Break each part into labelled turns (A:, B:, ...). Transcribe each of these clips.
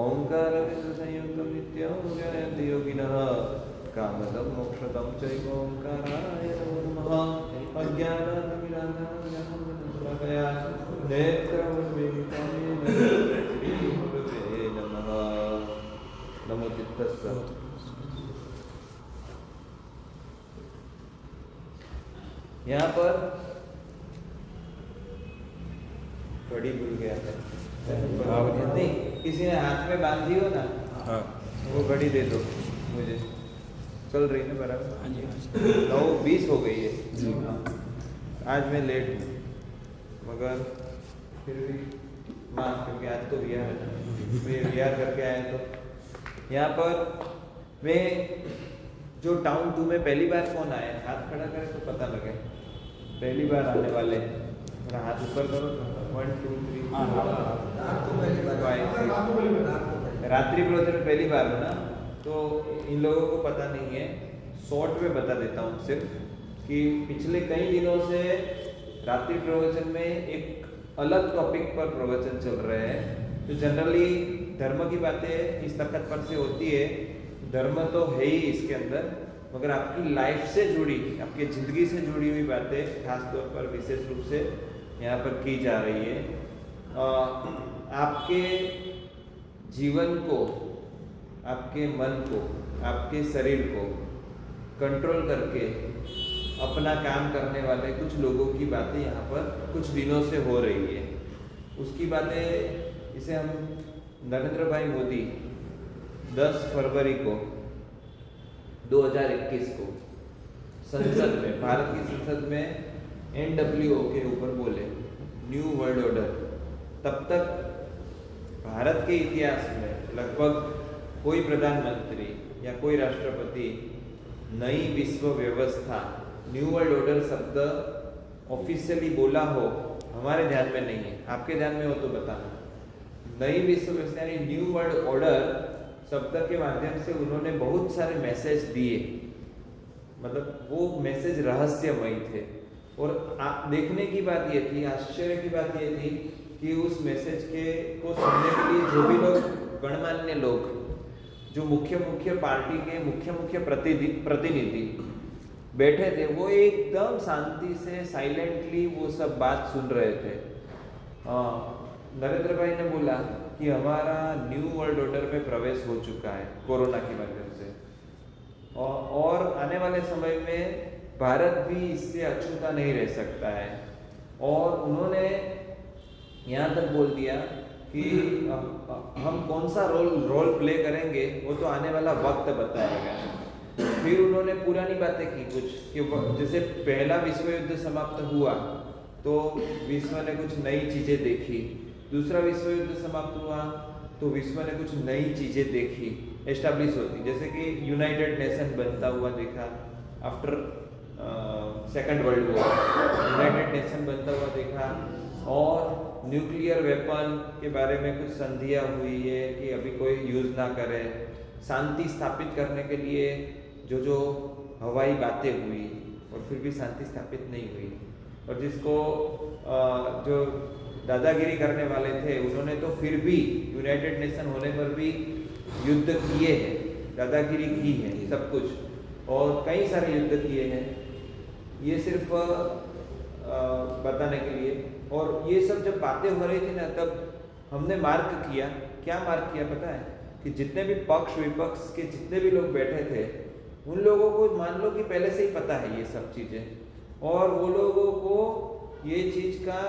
A: ओंकार संयुक्तं नित्यं जयन्ति योगिनः कामदं मोक्षदं चैव ओंकाराय नमो नमः अज्ञानातिमिरान्धया नेत्रमुन्मीलितं श्रीगुरुवे नमः नमो चित्तस्य यहाँ पर घड़ी भूल गया था नहीं, किसी ने हाथ में बांधी हो ना, हाँ, वो घड़ी दे दो मुझे। चल रही ना बराबर? 9:20 हो गई है जी। आज मैं लेट हूँ मगर फिर भी माफ, क्योंकि आज तो विहार है, मैं विहार करके आया। तो यहाँ पर मैं जो टाउन 2 में पहली बार कौन आया, हाथ खड़ा करे तो पता लगे। पहली बार आने वाले हाथ ऊपर करो। 1 2 3 रात्रि प्रवचन में पहली बार हो ना, तो इन लोगों को पता नहीं है। शॉर्ट में बता देता हूँ सिर्फ कि पिछले कई दिनों से रात्रि प्रवचन में एक अलग टॉपिक पर प्रवचन चल रहे हैं। तो जनरली धर्म की बातें इस तखत पर से होती है, धर्म तो है ही इसके अंदर, मगर आपकी लाइफ से जुड़ी, आपकी ज़िंदगी से जुड़ी हुई बातें खास तौर पर विशेष रूप से यहाँ पर की जा रही है। आपके जीवन को, आपके मन को, आपके शरीर को कंट्रोल करके अपना काम करने वाले कुछ लोगों की बातें यहाँ पर कुछ दिनों से हो रही है। उसकी बातें इसे हम नरेंद्र भाई मोदी 10 फरवरी को 2021 को संसद में, भारत की संसद में NWO के ऊपर बोले, न्यू वर्ल्ड ऑर्डर। तब तक भारत के इतिहास में लगभग कोई प्रधानमंत्री या कोई राष्ट्रपति नई विश्व व्यवस्था, न्यू वर्ल्ड ऑर्डर शब्द ऑफिशियली बोला हो हमारे ध्यान में नहीं है। आपके ध्यान में हो तो बताना। नई विश्व व्यवस्था यानी न्यू वर्ल्ड ऑर्डर शब्द के माध्यम से उन्होंने बहुत सारे मैसेज दिए, मतलब वो मैसेज रहस्यमय थे। और देखने की बात ये थी, आश्चर्य की बात ये थी कि उस मैसेज को सुनने के लिए जो भी लोग, गणमान्य लोग, जो मुख्य पार्टी के मुख्य प्रतिनिधि बैठे थे, वो एकदम शांति से साइलेंटली वो सब बात सुन रहे थे। नरेंद्र भाई ने बोला कि हमारा न्यू वर्ल्ड ऑर्डर में प्रवेश हो चुका है कोरोना की वजह से, और आने वाले समय में भारत भी इससे अछूता नहीं रह सकता है। और उन्होंने यहाँ तक बोल दिया कि हम कौन सा रोल प्ले करेंगे वो तो आने वाला वक्त बताएगा। फिर उन्होंने पुरानी बातें की कुछ, कि जैसे पहला विश्व युद्ध समाप्त हुआ तो विश्व ने कुछ नई चीज़ें देखी, दूसरा विश्व युद्ध समाप्त हुआ तो विश्व ने कुछ नई चीज़ें देखी, एस्टैब्लिश होती, जैसे कि यूनाइटेड नेशन बनता हुआ देखा after second world war, United nation बनता हुआ देखा। और न्यूक्लियर वेपन के बारे में कुछ संधियाँ हुई है कि अभी कोई यूज़ ना करे। शांति स्थापित करने के लिए जो हवाई बातें हुई और फिर भी शांति स्थापित नहीं हुई। और जिसको जो दादागिरी करने वाले थे उन्होंने तो फिर भी यूनाइटेड नेशन होने पर भी युद्ध किए हैं, दादागिरी की है सब कुछ, और कई सारे युद्ध किए हैं। ये सिर्फ बताने के लिए। और ये सब जब बातें हो रही थी ना, तब हमने मार्क किया, क्या मार्क किया पता है, कि जितने भी पक्ष विपक्ष के जितने भी लोग बैठे थे उन लोगों को मान लो कि पहले से ही पता है ये सब चीज़ें, और वो लोगों को ये चीज़ का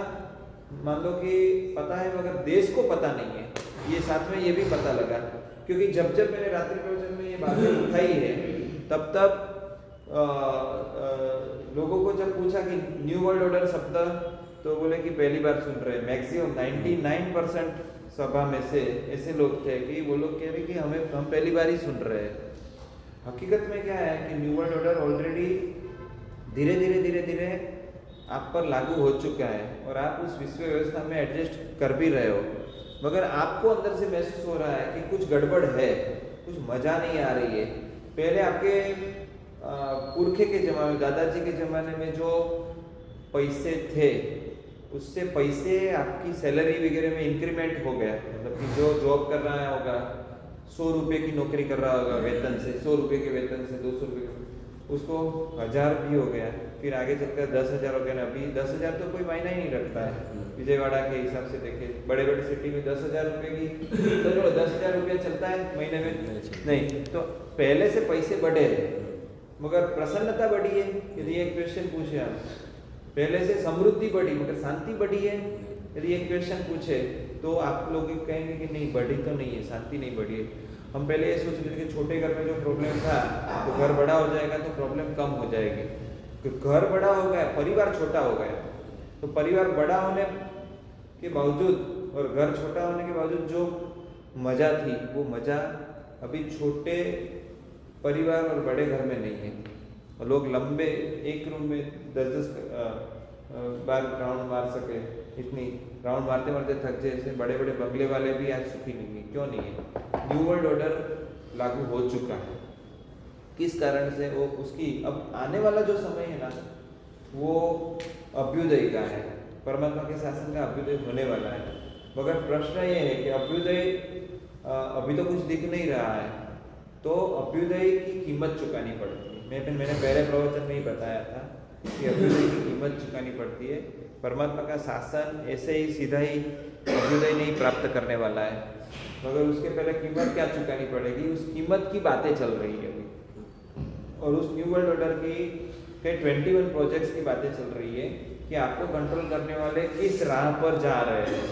A: मान लो कि पता है मगर देश को पता नहीं है। ये साथ में ये भी पता लगा, क्योंकि जब मैंने रात्रि प्रवचन में ये बातें उठाई है तब लोगों को जब पूछा कि न्यू वर्ल्ड ऑर्डर शब्द, तो बोले कि पहली बार सुन रहे हैं। मैक्सिमम 99% सभा में से ऐसे लोग थे कि वो लोग कह रहे कि हम पहली बार ही सुन रहे हैं। हकीकत में क्या है कि न्यू वर्ल्ड ऑर्डर ऑलरेडी धीरे धीरे आप पर लागू हो चुका है और आप उस विश्व व्यवस्था में एडजस्ट कर भी रहे हो, मगर आपको अंदर से महसूस हो रहा है कि कुछ गड़बड़ है, कुछ मजा नहीं आ रही है। पहले आपके पुरखे के ज़माने में, दादाजी के ज़माने में जो पैसे थे उससे पैसे आपकी सैलरी वगैरह में इंक्रीमेंट हो गया, मतलब कि जो जॉब कर रहा होगा 100 रुपये की नौकरी कर रहा होगा वेतन से, 100 रुपये के वेतन से 200 रुपये उसको 1000 भी हो गया, फिर आगे चलकर 10,000 हो गया ना। अभी 10,000 तो कोई मायना ही नहीं रखता है विजयवाड़ा के हिसाब से देखे, बड़े बड़े सिटी में 10,000 रुपये की तो जो 10,000 रुपये चलता है महीने में नहीं। तो पहले से पैसे बढ़े मगर प्रसन्नता बढ़ी है। यदि एक क्वेश्चन पूछे हम, पहले से समृद्धि बढ़ी मगर शांति बढ़ी है, यदि एक क्वेश्चन पूछे तो आप लोग कहेंगे कि नहीं बढ़ी तो नहीं है, शांति नहीं बढ़ी है। हम पहले ये सोच रहे थे कि छोटे घर में जो प्रॉब्लम था तो घर बड़ा हो जाएगा तो प्रॉब्लम कम हो जाएगी, तो घर बड़ा हो गया, परिवार छोटा हो गया, तो परिवार बड़ा होने के बावजूद और घर छोटा होने के बावजूद जो मज़ा थी वो मज़ा अभी छोटे परिवार और बड़े घर में नहीं है। और लोग लंबे एक रूम में 10-10 बार राउंड मार सके, इतनी राउंड मारते मारते थक जाए, ऐसे बड़े बड़े बंगले वाले भी आज सुखी नहीं है। क्यों नहीं है? न्यू वर्ल्ड ऑर्डर लागू हो चुका है। किस कारण से? वो उसकी अब आने वाला जो समय है ना वो अभ्युदय का है, परमात्मा के शासन का अभ्युदय होने वाला है। मगर प्रश्न ये है कि अभ्युदय अभी तो कुछ दिख नहीं रहा है, तो अभ्युदय की कीमत चुकानी पड़ती है। मैंने पहले प्रवचन में ही बताया था कि अभ्युदय की कीमत चुकानी पड़ती है। परमात्मा का शासन ऐसे ही सीधा ही अभ्युदय नहीं प्राप्त करने वाला है, मगर उसके पहले कीमत क्या चुकानी पड़ेगी, उस कीमत की बातें चल रही है अभी। और उस न्यू वर्ल्ड ऑर्डर की 21 प्रोजेक्ट्स की बातें चल रही है कि आपको कंट्रोल करने वाले किस राह पर जा रहे हैं।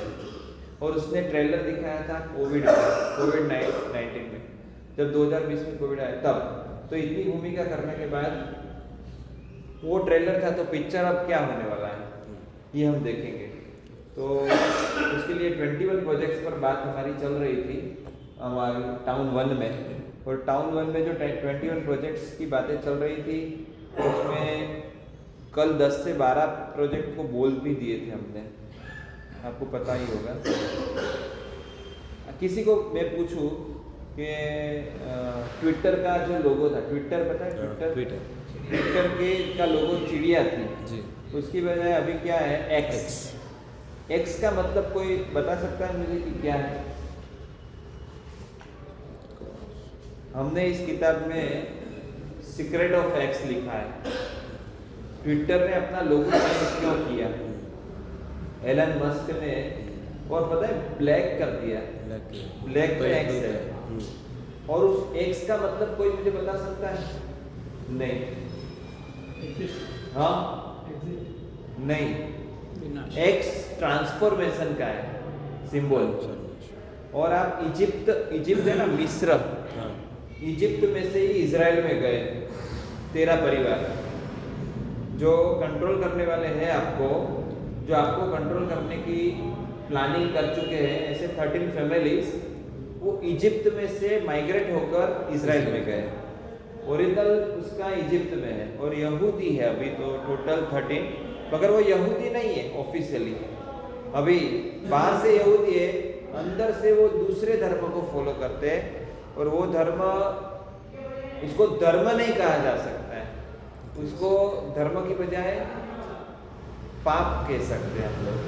A: और उसने ट्रेलर दिखाया था कोविड-19 में, जब 2020 में कोविड आया तब, तो इतनी भूमिका करने के बाद वो ट्रेलर था, तो पिक्चर अब क्या होने वाला है ये हम देखेंगे। तो उसके लिए 21 प्रोजेक्ट्स पर बात हमारी चल रही थी हमारी टाउन 1 में, और टाउन 1 में जो 21 प्रोजेक्ट्स की बातें चल रही थी उसमें कल 10 से 12 प्रोजेक्ट को बोल भी दिए थे हमने, आपको पता ही होगा। किसी को मैं पूछूं कि ट्विटर का जो लोगो था, ट्विटर पता है? ट्विटर के का लोगो चिड़िया थी जी, उसकी बजाय अभी क्या है? एक्स का मतलब कोई बता सकता है मुझे कि क्या है? हमने इस किताब में सीक्रेट ऑफ एक्स लिखा है। ट्विटर ने अपना लोगो चेंज क्यों किया? एलन मस्क ने, और पता है ब्लैक कर दिया, ब्लैक पे एक्स है। और उस एक्स का मतलब कोई मुझे बता सकता है? नहीं। हाँ नहीं, एक्स ट्रांसफॉर्मेशन का है सिंबल। और आप इजिप्ट है ना, मिस्र, इजिप्ट में से ही इजराइल में गए 13 परिवार जो कंट्रोल करने वाले हैं आपको, जो आपको कंट्रोल करने की प्लानिंग कर चुके हैं, ऐसे 13 फैमिलीज वो इजिप्ट में से माइग्रेट होकर इजराइल में गए। ओरिजिनल उसका इजिप्ट में है और यहूदी है अभी तो टोटल 13, मगर वो यहूदी नहीं है ऑफिशियली, अभी बाहर से यहूदी है, अंदर से वो दूसरे धर्म को फॉलो करते हैं। और वो धर्म, उसको धर्म नहीं कहा जा सकता है, उसको धर्म की बजाय पाप कह सकते हैं हम लोग,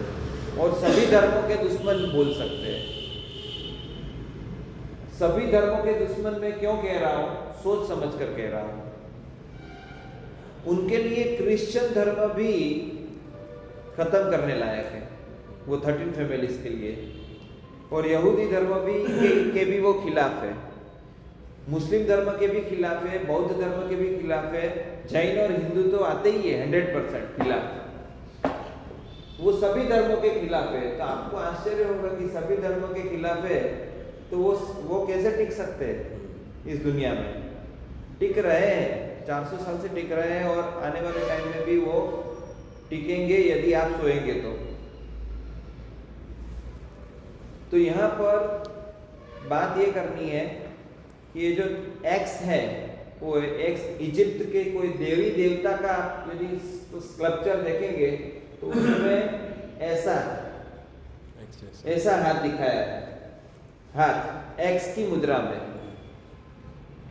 A: और सभी धर्मों के दुश्मन बोल सकते हैं। सभी धर्मों के दुश्मन मैं क्यों कह रहा हूं? सोच समझ कर कह रहा हूं। उनके लिए क्रिश्चियन धर्म भी खत्म करने लायक है, वो 13 फैमिलीज के लिए। और यहूदी धर्म भी के भी वो खिलाफ है, मुस्लिम धर्म के भी खिलाफ है, बौद्ध धर्म के भी खिलाफ है, जैन और हिंदू तो आते ही है 100% खिलाफ, वो सभी धर्मों के खिलाफ है। तो आपको आश्चर्य होगा कि सभी धर्मों के खिलाफ है तो वो कैसे टिक सकते हैं इस दुनिया में? टिक रहे हैं, 400 साल से टिक रहे हैं, और आने वाले टाइम में भी वो टिकेंगे यदि आप सोएंगे तो यहाँ पर बात ये करनी है कि ये जो एक्स है वो एक्स इजिप्ट के कोई देवी देवता का आप यदि स्कल्पचर देखेंगे तो उसमें ऐसा हाथ दिखाया है, हाथ एक्स की मुद्रा में।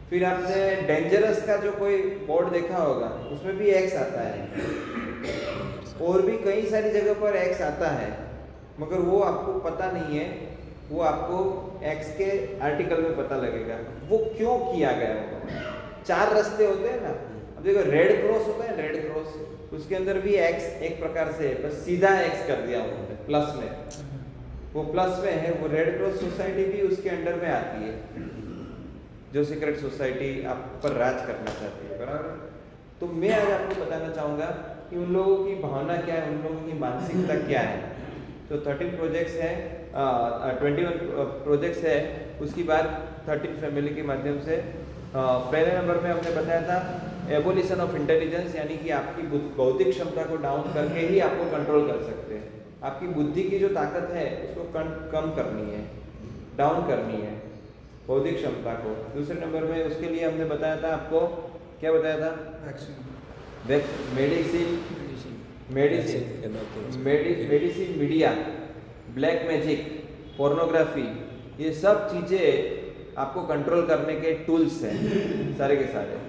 A: फिर आपने डेंजरस का जो कोई बोर्ड देखा होगा उसमें भी एक्स आता है, और भी कई सारी जगह पर एक्स आता है, मगर वो आपको पता नहीं है, वो आपको एक्स के आर्टिकल में पता लगेगा वो क्यों किया गया होगा। 4 रास्ते होते हैं ना, अब देखो रेड क्रॉस होता है, रेड क्रॉस उसके अंदर भी एक्स एक प्रकार से बस सीधा एक्स कर दिया उन्होंने प्लस में, वो प्लस में है, वो रेड क्रॉस सोसाइटी भी उसके अंडर में आती है, जो सीक्रेट सोसाइटी आप पर राज करना चाहती है, बराबर। तो मैं आज आपको बताना चाहूँगा कि उन लोगों की भावना क्या है, उन लोगों की मानसिकता क्या है। तो 13 प्रोजेक्ट्स है, 21 प्रोजेक्ट्स है, उसकी बात 13 फैमिली के माध्यम से। पहले नंबर में हमने बताया था एवोल्यूशन ऑफ इंटेलिजेंस, यानी कि आपकी बौद्धिक क्षमता को डाउन करके ही आपको कंट्रोल कर सकते हैं। आपकी बुद्धि की जो ताकत है उसको कम करनी है, डाउन करनी है बौद्धिक क्षमता को। दूसरे नंबर में उसके लिए हमने बताया था, आपको क्या बताया था, medicine, media, black magic, pornography, ये सब चीज़ें आपको कंट्रोल करने के टूल्स हैं सारे के सारे।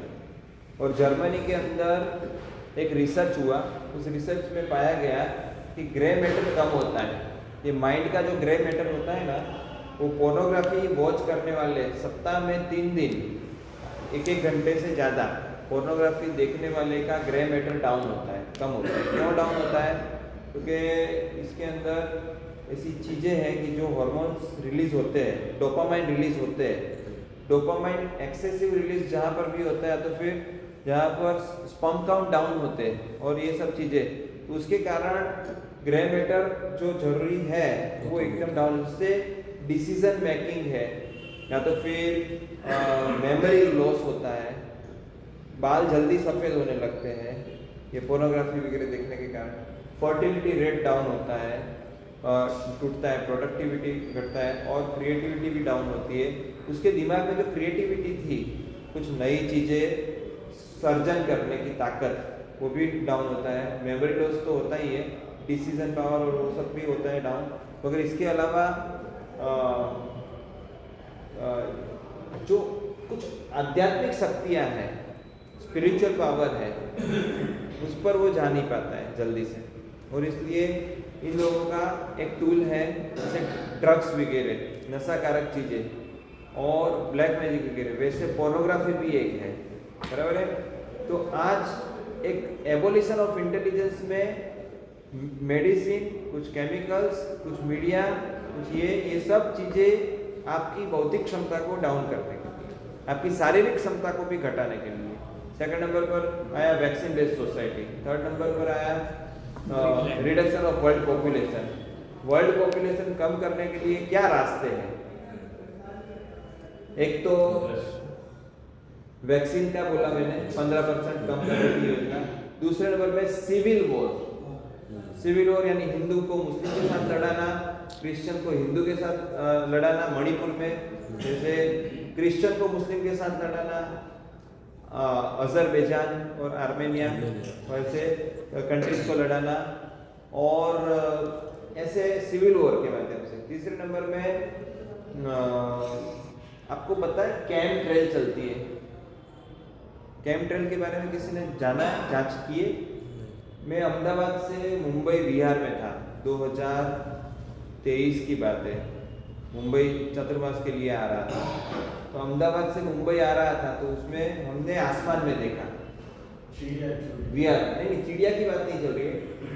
A: और जर्मनी के अंदर एक रिसर्च हुआ, उस रिसर्च में पाया गया कि ग्रे मैटर कम होता है। ये माइंड का जो ग्रे मैटर होता है ना, वो पोर्नोग्राफी वॉच करने वाले सप्ताह में 3 दिन 1-1 घंटे से ज़्यादा पोर्नोग्राफी देखने वाले का ग्रे मैटर डाउन होता है, कम होता है। क्यों डाउन होता है? क्योंकि इसके अंदर ऐसी चीज़ें हैं कि जो हार्मोन्स रिलीज होते हैं, डोपामाइन रिलीज होते हैं, डोपामाइन एक्सेसिव रिलीज जहाँ पर भी होता है, तो फिर जहाँ पर स्पर्म काउंट डाउन होते हैं और ये सब चीज़ें, तो उसके कारण ग्रे मैटर जो जरूरी है वो एकदम डाउन, उससे डिसीजन मेकिंग है, या तो फिर मेमोरी लॉस होता है, बाल जल्दी सफ़ेद होने लगते हैं ये पोर्नोग्राफी वगैरह देखने के कारण, फर्टिलिटी रेट डाउन होता है, टूटता है, प्रोडक्टिविटी घटता है, और क्रिएटिविटी भी डाउन होती है। उसके दिमाग में जो क्रिएटिविटी थी, कुछ नई चीज़ें सर्जन करने की ताकत, वो भी डाउन होता है। मेमोरी लॉस तो होता ही है, डिसीजन पावर और वो सब भी होता है डाउन। मगर इसके अलावा जो कुछ आध्यात्मिक शक्तियाँ हैं, स्पिरिचुअल पावर है, उस पर वो जा नहीं पाता है जल्दी से, और इसलिए इन लोगों का एक टूल है, जैसे ड्रग्स वगैरह, नशाकारक चीज़ें और ब्लैक मैजिक वगैरह, वैसे पोर्नोग्राफी भी एक है, बराबर है। तो आज एक एवोल्यूशन ऑफ इंटेलिजेंस में मेडिसिन, कुछ केमिकल्स, कुछ मीडिया, कुछ ये सब चीज़ें आपकी बौद्धिक क्षमता को डाउन करने के लिए, आपकी शारीरिक क्षमता को भी घटाने के लिए। सेकंड नंबर पर आया vaccine based society. Third number पर आया reduction of world population. World population कम करने के लिए क्या रास्ते हैं? एक तो वैक्सीन का बोला मैंने, 15% कम करने की योजना। दूसरे नंबर पे सिविल वॉर, सिविल वॉर यानी हिंदू को मुस्लिम के साथ लड़ाना, क्रिश्चियन को हिंदू के साथ लड़ाना। मणिपुर में जैसे क्रिश्चियन को मुस्लिम के साथ लड़ाना, अजरबैजान और आर्मेनिया वैसे कंट्रीज को लड़ाना, और ऐसे सिविल वॉर के माध्यम से। तीसरे नंबर में आपको पता है कैम ट्रेल चलती है। कैम ट्रेल के बारे में किसी ने जाना है, जांच किए? मैं अहमदाबाद से मुंबई बिहार में था, 2023 की बात है। मुंबई चतुर्मास के लिए आ रहा था, तो अहमदाबाद से मुंबई आ रहा था, तो उसमें हमने आसमान में देखा चिड़िया। नहीं, चिड़िया की बात नहीं चल रही है।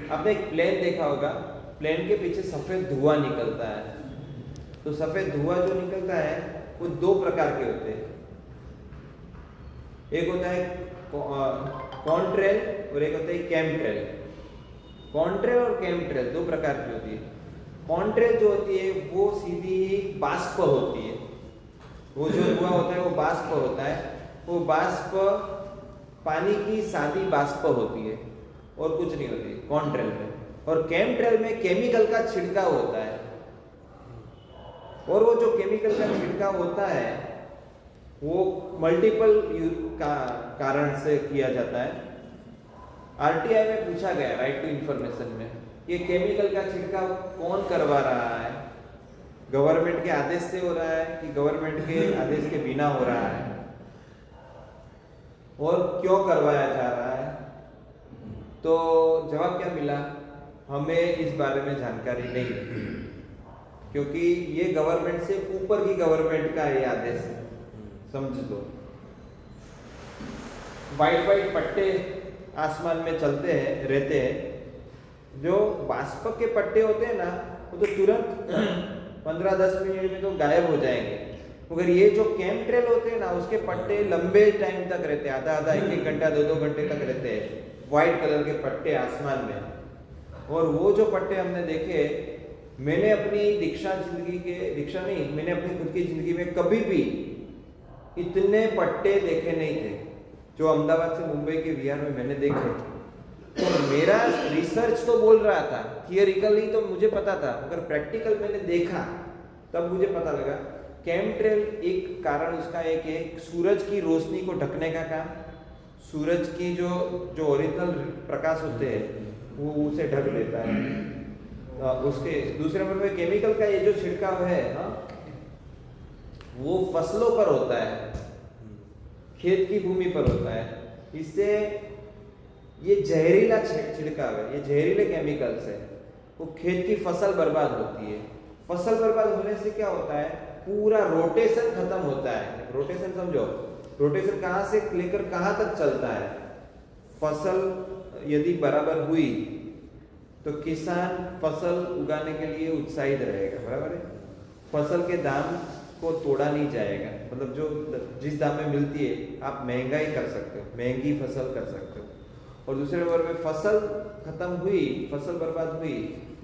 A: आपने एक प्लेन देखा होगा, प्लेन के पीछे सफ़ेद धुआं निकलता है। तो सफ़ेद धुआं जो निकलता है वो 2 प्रकार के होते हैं। एक होता है कॉन्ट्रेल और एक होता है कैमट्रेल। कॉन्ट्रेल और कैमट्रेल 2 प्रकार की होती है। कॉन्ट्रेल जो होती है वो सीधी बाष्प होती है, वो जो धुआं होता है वो बाष्प होता है। वो बाष्प पानी की सादी बाष्प होती है और कुछ नहीं होती कॉन्ट्रेल में। और कैमट्रेल में केमिकल का छिड़काव होता है, और वो जो केमिकल का छिड़काव होता है वो मल्टीपल कारण से किया जाता है। आरटीआई में पूछा गया, राइट टू इंफॉर्मेशन में, ये केमिकल का छिड़काव कौन करवा रहा है, गवर्नमेंट के आदेश से हो रहा है कि गवर्नमेंट के आदेश के बिना हो रहा है, और क्यों करवाया जा रहा है। तो जवाब क्या मिला, हमें इस बारे में जानकारी नहीं है, क्योंकि ये गवर्नमेंट से ऊपर की गवर्नमेंट का ये आदेश है, समझ लो। वाइट वाइट पट्टे आसमान में चलते हैं, रहते हैं, जो वाष्प के पट्टे होते हैं ना, वो तो तुरंत 15-10 मिनट में तो गायब हो जाएंगे, मगर ये जो केमट्रेल होते हैं ना, उसके पट्टे लंबे टाइम तक रहते हैं, आधा 1-1 घंटा 2-2 घंटे तक रहते हैं, व्हाइट कलर के पट्टे आसमान में। और वो जो पट्टे हमने देखे, मैंने अपनी मैंने अपनी खुद की जिंदगी में कभी भी इतने पट्टे देखे नहीं थे जो अहमदाबाद से मुंबई के विहार में मैंने देखे। तो मेरा रिसर्च तो बोल रहा था, थियरिकली तो मुझे पता था, मगर प्रैक्टिकल मैंने देखा तब मुझे पता लगा केमट्रेल एक कारण उसका एक है सूरज की रोशनी को ढकने का काम, सूरज की जो ओरिजिनल प्रकाश होते हैं वो उसे ढक लेता है। उसके दूसरे नंबर पे केमिकल का ये जो छिड़काव है, वो फसलों पर होता है, खेत की भूमि पर होता है, इससे ये जहरीला छिड़काव है, ये जहरीले केमिकल्स है, वो खेत की फसल बर्बाद होती है। फसल बर्बाद होने से क्या होता है, पूरा रोटेशन खत्म होता है। रोटेशन समझो, रोटेशन कहाँ से लेकर कहाँ तक चलता है। फसल यदि बराबर हुई तो किसान फसल उगाने के लिए उत्साहित रहेगा, बराबर है। फसल के दाम को तोड़ा नहीं जाएगा, मतलब जो जिस दाम में मिलती है आप महंगाई कर सकते हो, महंगी फसल कर सकते हो। और दूसरे नंबर पे फसल खत्म हुई, फसल बर्बाद हुई,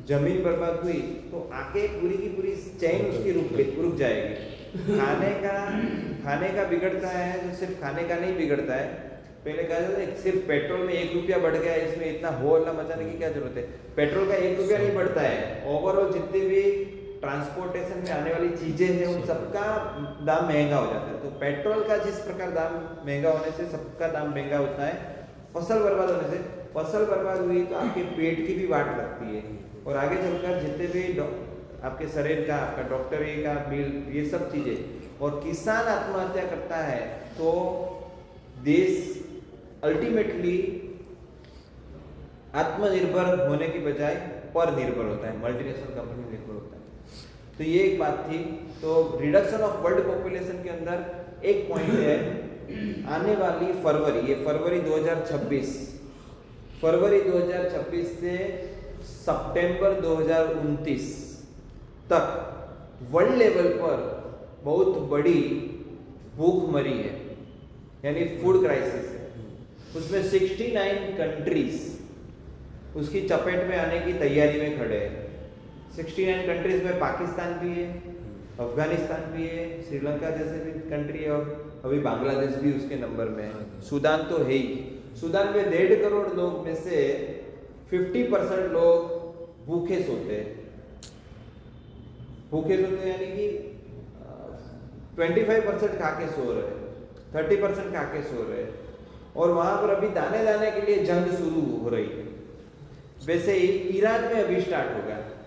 A: जमीन बर्बाद हुई, तो आके पूरी की पूरी चैन उसकी रुक जाएगी। खाने का बिगड़ता है, तो सिर्फ खाने का नहीं बिगड़ता है। पहले कहा जाता है सिर्फ पेट्रोल में 1 रुपया बढ़ गया, इसमें इतना हो हल्ला मचाने की क्या जरूरत है। पेट्रोल का 1 रुपया नहीं बढ़ता है, ओवरऑल जितने भी ट्रांसपोर्टेशन में आने वाली चीजें हैं उन सबका दाम महंगा हो जाता है। तो पेट्रोल का जिस प्रकार दाम महंगा होने से सबका दाम महंगा होता है, फसल बर्बाद होने से, फसल बर्बाद हुई तो आपके पेट की भी वाट लगती है, और आगे चलकर जितने भी आपके शरीर का, आपका डॉक्टरी का बिल, ये सब चीजें। और किसान आत्महत्या करता है तो देश अल्टीमेटली आत्मनिर्भर होने की बजाय पर निर्भर होता है, मल्टीनेशनल कंपनी निर्भर होता है। तो ये एक बात थी। तो रिडक्शन ऑफ वर्ल्ड पॉपुलेशन के अंदर एक पॉइंट है, आने वाली फरवरी, ये फरवरी 2026, फरवरी 2026 से सितंबर 2029 तक वर्ल्ड लेवल पर बहुत बड़ी भूखमरी है, यानी फूड क्राइसिस है। उसमें 69 कंट्रीज उसकी चपेट में आने की तैयारी में खड़े हैं। 69 कंट्रीज में पाकिस्तान भी है, अफगानिस्तान भी है, श्रीलंका जैसे भी कंट्री है, और अभी बांग्लादेश भी उसके नंबर में है, सूडान तो है ही। सूडान में 1.5 करोड़ लोग में से 50% लोग भूखे सोते हैं। भूखे सोते यानी कि 25% खा के सो रहे, 30% खा के सो रहे, और वहां पर अभी दाने दाने के लिए जंग शुरू हो रही है। वैसे ही ईरान में अभी स्टार्ट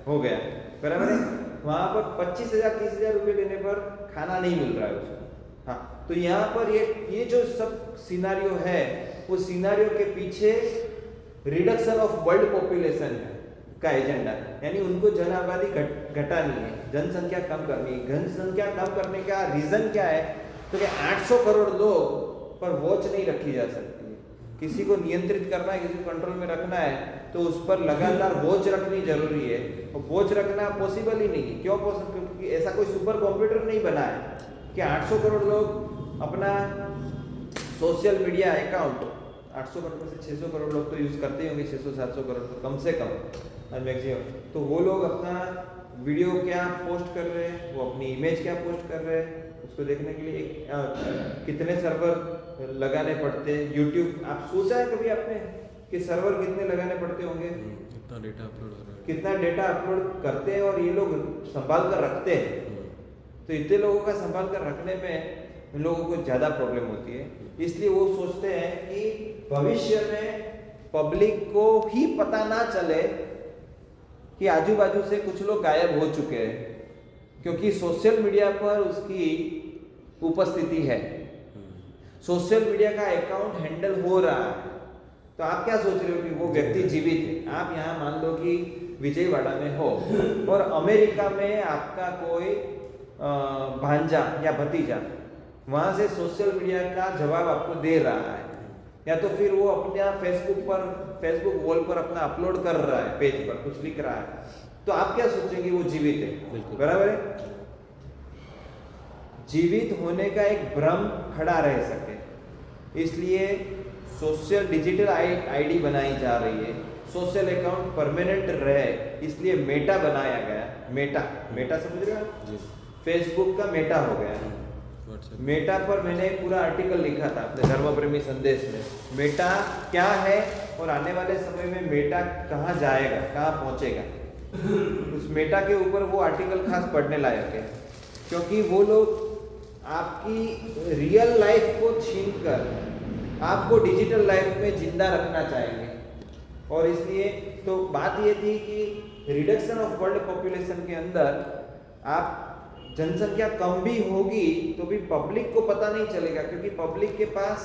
A: हो गया, बराबर है। वहां पर 25,000-30,000 रुपए देने पर खाना नहीं मिल रहा है उसको। हाँ, तो यहाँ पर ये जो सब सिनारियो है, वो सिनारियो के पीछे रिडक्शन ऑफ वर्ल्ड पॉपुलेशन का एजेंडा, यानी उनको जन आबादी घटानी है, जनसंख्या कम करनी है। जनसंख्या कम करने का रीजन क्या है, तो कि 800 करोड़ लोग पर वॉच नहीं रखी जा सकती है। किसी को नियंत्रित करना है, किसी को कंट्रोल में रखना है, तो उस पर लगातार वॉच रखनी जरूरी है। और वॉच रखना पॉसिबल ही नहीं है। क्यों पॉसिबल? क्योंकि ऐसा कोई सुपर कंप्यूटर नहीं बना है कि 800 करोड़ लोग अपना सोशल मीडिया अकाउंट, 800 करोड़ में से 600 करोड़ लोग तो यूज करते ही होंगे, 600-700 करोड़ तो कम से कम मैक्सिमम। तो वो लोग अपना वीडियो क्या पोस्ट कर रहे हैं, वो अपनी इमेज क्या पोस्ट कर रहे हैं, उसको देखने के लिए कितने सर्वर लगाने पड़ते हैं। यूट्यूब, आप सोचा है कभी आपने कि सर्वर कितने लगाने पड़ते होंगे? कितना डेटा अपलोड करते हैं, और ये लोग संभाल कर रखते हैं। तो इतने लोगों का संभाल कर रखने में इन लोगों को ज़्यादा प्रॉब्लम होती है। इसलिए वो सोचते हैं कि भविष्य में पब्लिक को ही पता ना चले कि आजू बाजू से कुछ लोग गायब हो चुके हैं, क्योंकि सोशल मीडिया पर उसकी उपस्थिति है, सोशल मीडिया का अकाउंट हैंडल हो रहा है। तो आप क्या सोच रहे हो कि वो व्यक्ति जीवित है? आप यहाँ मान लो कि विजयवाड़ा में हो और अमेरिका में आपका कोई भांजा या भतीजा वहाँ से सोशल मीडिया का जवाब आपको दे रहा है, या तो फिर वो अपने फेसबुक वॉल पर अपना अपलोड कर रहा है, पेज पर कुछ लिख रहा है, तो आप क्या सोचेंगे? वो जीवित है, बराबर है? जीवित होने का एक भ्रम खड़ा रह सके, इसलिए सोशल डिजिटल आईडी बनाई जा रही है, सोशल अकाउंट परमानेंट रहे, इसलिए मेटा बनाया गया। मेटा समझ रहे हो? फेसबुक का मेटा हो गया। मेटा पर मैंने एक पूरा आर्टिकल लिखा था अपने धर्म प्रेमी संदेश में। मेटा क्या है और आने वाले समय में मेटा कहाँ जाएगा, कहाँ पहुँचेगा, उस मेटा के ऊपर वो आर्टिकल खास पढ़ने लायक है, क्योंकि वो लोग आपकी रियल लाइफ को छीनकर आपको डिजिटल लाइफ में जिंदा रखना चाहेंगे। और इसलिए तो बात ये थी कि रिडक्शन ऑफ वर्ल्ड पॉपुलेशन के अंदर आप जनसंख्या कम भी होगी तो भी पब्लिक को पता नहीं चलेगा, क्योंकि पब्लिक के पास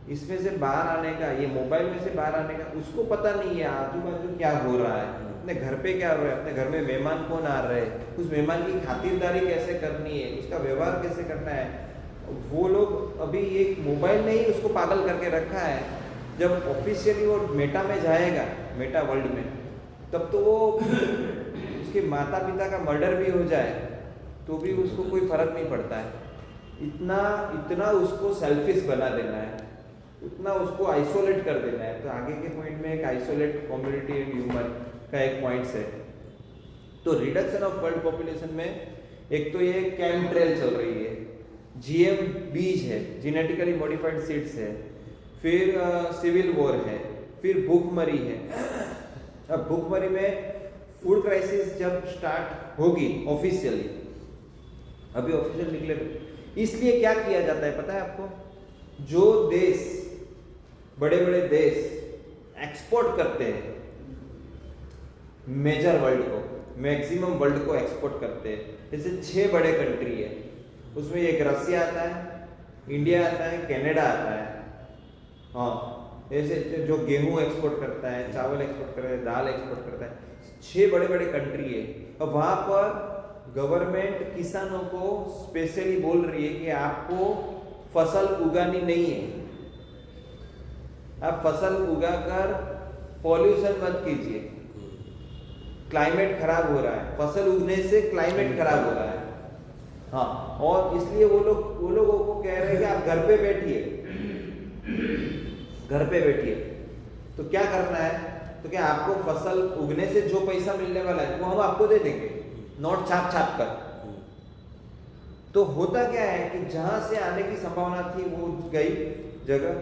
A: इसमें से बाहर आने का, ये मोबाइल में से बाहर आने का उसको पता नहीं है आजू बाजू क्या हो रहा है, अपने घर पे क्या हो रहा है, अपने घर में मेहमान कौन आ रहे हैं, उस मेहमान की खातिरदारी कैसे करनी है, उसका व्यवहार कैसे करना है। वो लोग अभी एक मोबाइल ने ही उसको पागल करके रखा है। जब ऑफिशियली वो मेटा में जाएगा, मेटा वर्ल्ड में, तब तो वो उसके माता पिता का मर्डर भी हो जाए तो भी उसको कोई फर्क नहीं पड़ता है। इतना उसको सेल्फिश बना देना है, उतना उसको आइसोलेट कर देना है। तो आगे के पॉइंट में एक आइसोलेट कम्युनिटी एंड ह्यूमन का एक पॉइंट है। तो रिडक्शन ऑफ वर्ल्ड पॉपुलेशन में एक तो ये केमट्रेल चल रही है, जीएम बीज है, जेनेटिकली मॉडिफाइड सीड्स है, फिर सिविल वॉर है, फिर भूखमरी है। अब भूखमरी में फूड क्राइसिस जब स्टार्ट होगी ऑफिशियली, अभी ऑफिशियल निकले, इसलिए क्या किया जाता है पता है आपको? जो देश, बड़े बड़े देश एक्सपोर्ट करते हैं मेजर वर्ल्ड को, मैक्सिमम वर्ल्ड को एक्सपोर्ट करते हैं, जैसे 6 बड़े कंट्री है, उसमें एक रसिया आता है, इंडिया आता है, कनाडा आता है। हाँ, ऐसे जो गेहूं एक्सपोर्ट करता है, चावल एक्सपोर्ट करता है, दाल एक्सपोर्ट करता है, 6 बड़े बड़े कंट्री है। अब वहां पर गवर्नमेंट किसानों को स्पेशली बोल रही है कि आपको फसल उगानी नहीं है, आप फसल उगाकर पॉल्यूशन मत कीजिए, क्लाइमेट खराब हो रहा है, फसल उगने से क्लाइमेट खराब हो रहा है। हाँ, और इसलिए वो लोगों को कह रहे हैं कि आप घर पे बैठिए। तो क्या करना है? तो क्या आपको फसल उगने से जो पैसा मिलने वाला है वो हम आपको दे देंगे, नोट छाप कर। तो होता क्या है कि जहां से आने की संभावना थी वो गई जगह,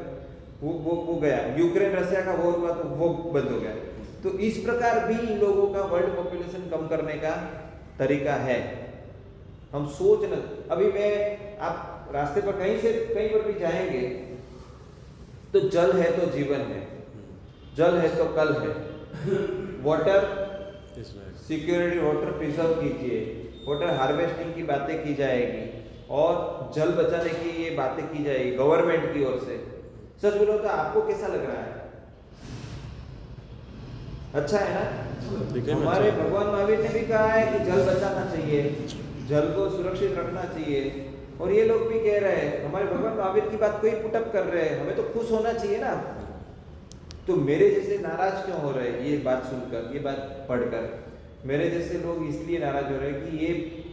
A: वो गया। यूक्रेन रशिया का वॉर हुआ तो वो बंद हो गया। तो इस प्रकार भी इन लोगों का वर्ल्ड पॉपुलेशन कम करने का तरीका है। हम सोच न, अभी मैं आप रास्ते पर कहीं पर भी जाएंगे तो जल है तो जीवन है, जल है तो कल है। वाटर सिक्योरिटी, वाटर प्रिजर्व कीजिए, वाटर हार्वेस्टिंग की बातें की जाएगी और जल बचाने की ये बातें की जाएगी गवर्नमेंट की ओर से। सच बोलो तो आपको कैसा लग रहा है? अच्छा है ना? हमारे भगवान महावीर ने भी कहा है कि जल बचाना चाहिए, जल को सुरक्षित रखना चाहिए। और ये लोग भी कह रहे हैं, हमारे भगवान महावीर की बात को ही पुटअप कर रहे हैं, हमें तो खुश होना चाहिए ना। तो मेरे जैसे नाराज क्यों हो रहे हैं ये बात सुनकर, ये बात पढ़कर? मेरे जैसे लोग इसलिए नाराज हो रहे हैं कि ये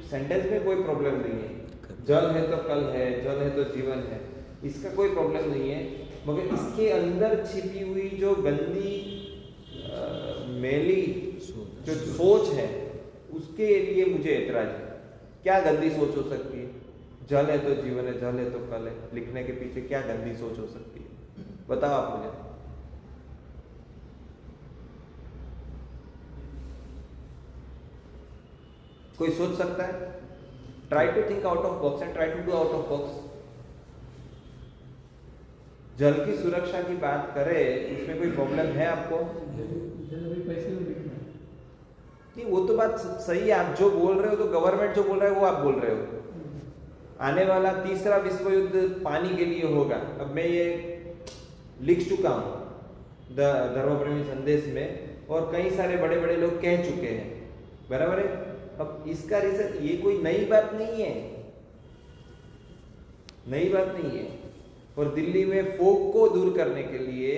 A: सेंटेंस में कोई प्रॉब्लम नहीं है, जल है तो कल है, जल है तो जीवन है, इसका कोई प्रॉब्लम नहीं है। मगर इसके अंदर छिपी हुई जो गंदी मैली जो सोच है उसके लिए मुझे ऐतराज है। क्या गंदी सोच हो सकती है? जल है तो जीवन है, जल है तो कल है, लिखने के पीछे क्या गंदी सोच हो सकती है? बताओ आप मुझे। कोई सोच सकता है? Try to think out of box and try to do out of box. जल की सुरक्षा की बात करें, इसमें कोई प्रॉब्लम है आपको? नहीं, वो तो बात सही है, आप जो बोल रहे हो तो गवर्नमेंट जो बोल रहा है वो आप बोल रहे हो। आने वाला तीसरा विश्व युद्ध पानी के लिए होगा। अब मैं ये लिख चुका हूँ धर्मप्रेमी संदेश में, और कई सारे बड़े बड़े लोग कह चुके हैं, बराबर है। अब इसका रीजन, ये कोई नई बात नहीं है, नई बात नहीं है। और दिल्ली में फोग को दूर करने के लिए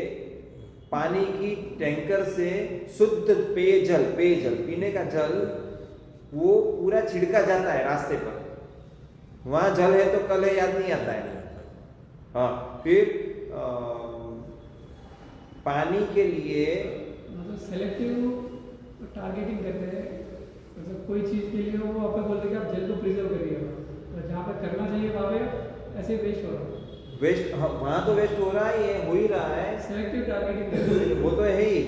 A: पानी की टैंकर से शुद्ध पेयजल पीने का जल वो पूरा छिड़का जाता है रास्ते पर। वहां जल है तो कल है याद नहीं आता है। हाँ, फिर पानी के लिए
B: मतलब सेलेक्टिव टारगेटिंग करते हैं, मतलब कोई चीज़ के लिए वो आपको बोलते हैं कि आप जल को प्रिजर्व करिएगा, और जहाँ पे करना चाहिए वहाँ पे ऐसे वेस्ट हो रहा है।
A: वेस्ट, हाँ, वहां तो वेस्ट हो रहा है, ये हो ही रहा है।
B: सेलेक्टिव टारगेटिंग
A: वो तो है ही,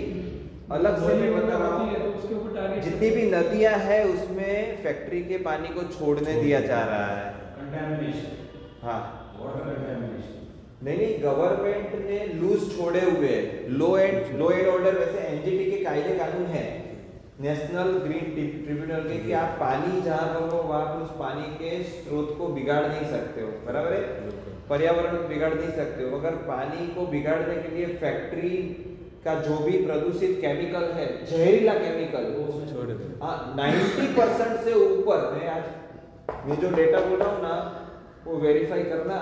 A: अलग से मैं बता रहा हूँ।
B: तो उसके ऊपर टारगेट,
A: जितनी भी नदियां हैं उसमें फैक्ट्री के पानी को छोड़ने दिया जा रहा है।
C: कंटामिनेशन,
A: हाँ,
C: वाटर कंटामिनेशन।
A: नहीं, गवर्नमेंट ने लूज छोड़े हुए लो एंड ऑर्डर, वैसे एनजीटी के कायदे कानून है, नेशनल ग्रीन ट्रिब्यूनल के, कि आप पानी जहाँ पर हो वहाँ उस पानी के स्रोत को बिगाड़ नहीं सकते हो, बराबर है। पर्यावरण को बिगाड़ नहीं सकते हो, मगर पानी को बिगाड़ने के लिए फैक्ट्री का जो भी प्रदूषित केमिकल है, जहरीला केमिकल,
C: छोड़ दे।
A: 90% से ऊपर, मैं जो डेटा बोल रहा हूँ ना वो वेरीफाई करना,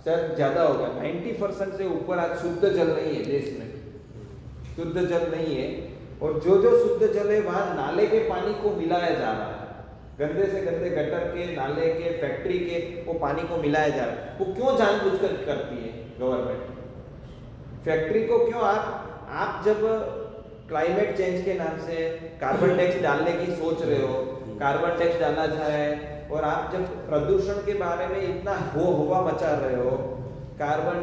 A: शायद ज्यादा होगा, 90% से ऊपर आज शुद्ध जल नहीं है देश में, शुद्ध जल नहीं है। और जो शुद्ध जल है वहां नाले के पानी को मिलाया जा रहा है, गंदे से गंदे गटर के, नाले के, फैक्ट्री के वो पानी को मिलाया जा रहा है। वो क्यों जानबूझकर करती है गवर्नमेंट? फैक्ट्री को क्यों? आप जब क्लाइमेट चेंज के नाम से कार्बन टैक्स डालने की सोच रहे हो, कार्बन टैक्स डाला जाए, और आप जब प्रदूषण के बारे में इतना हुआ मचा रहे हो, कार्बन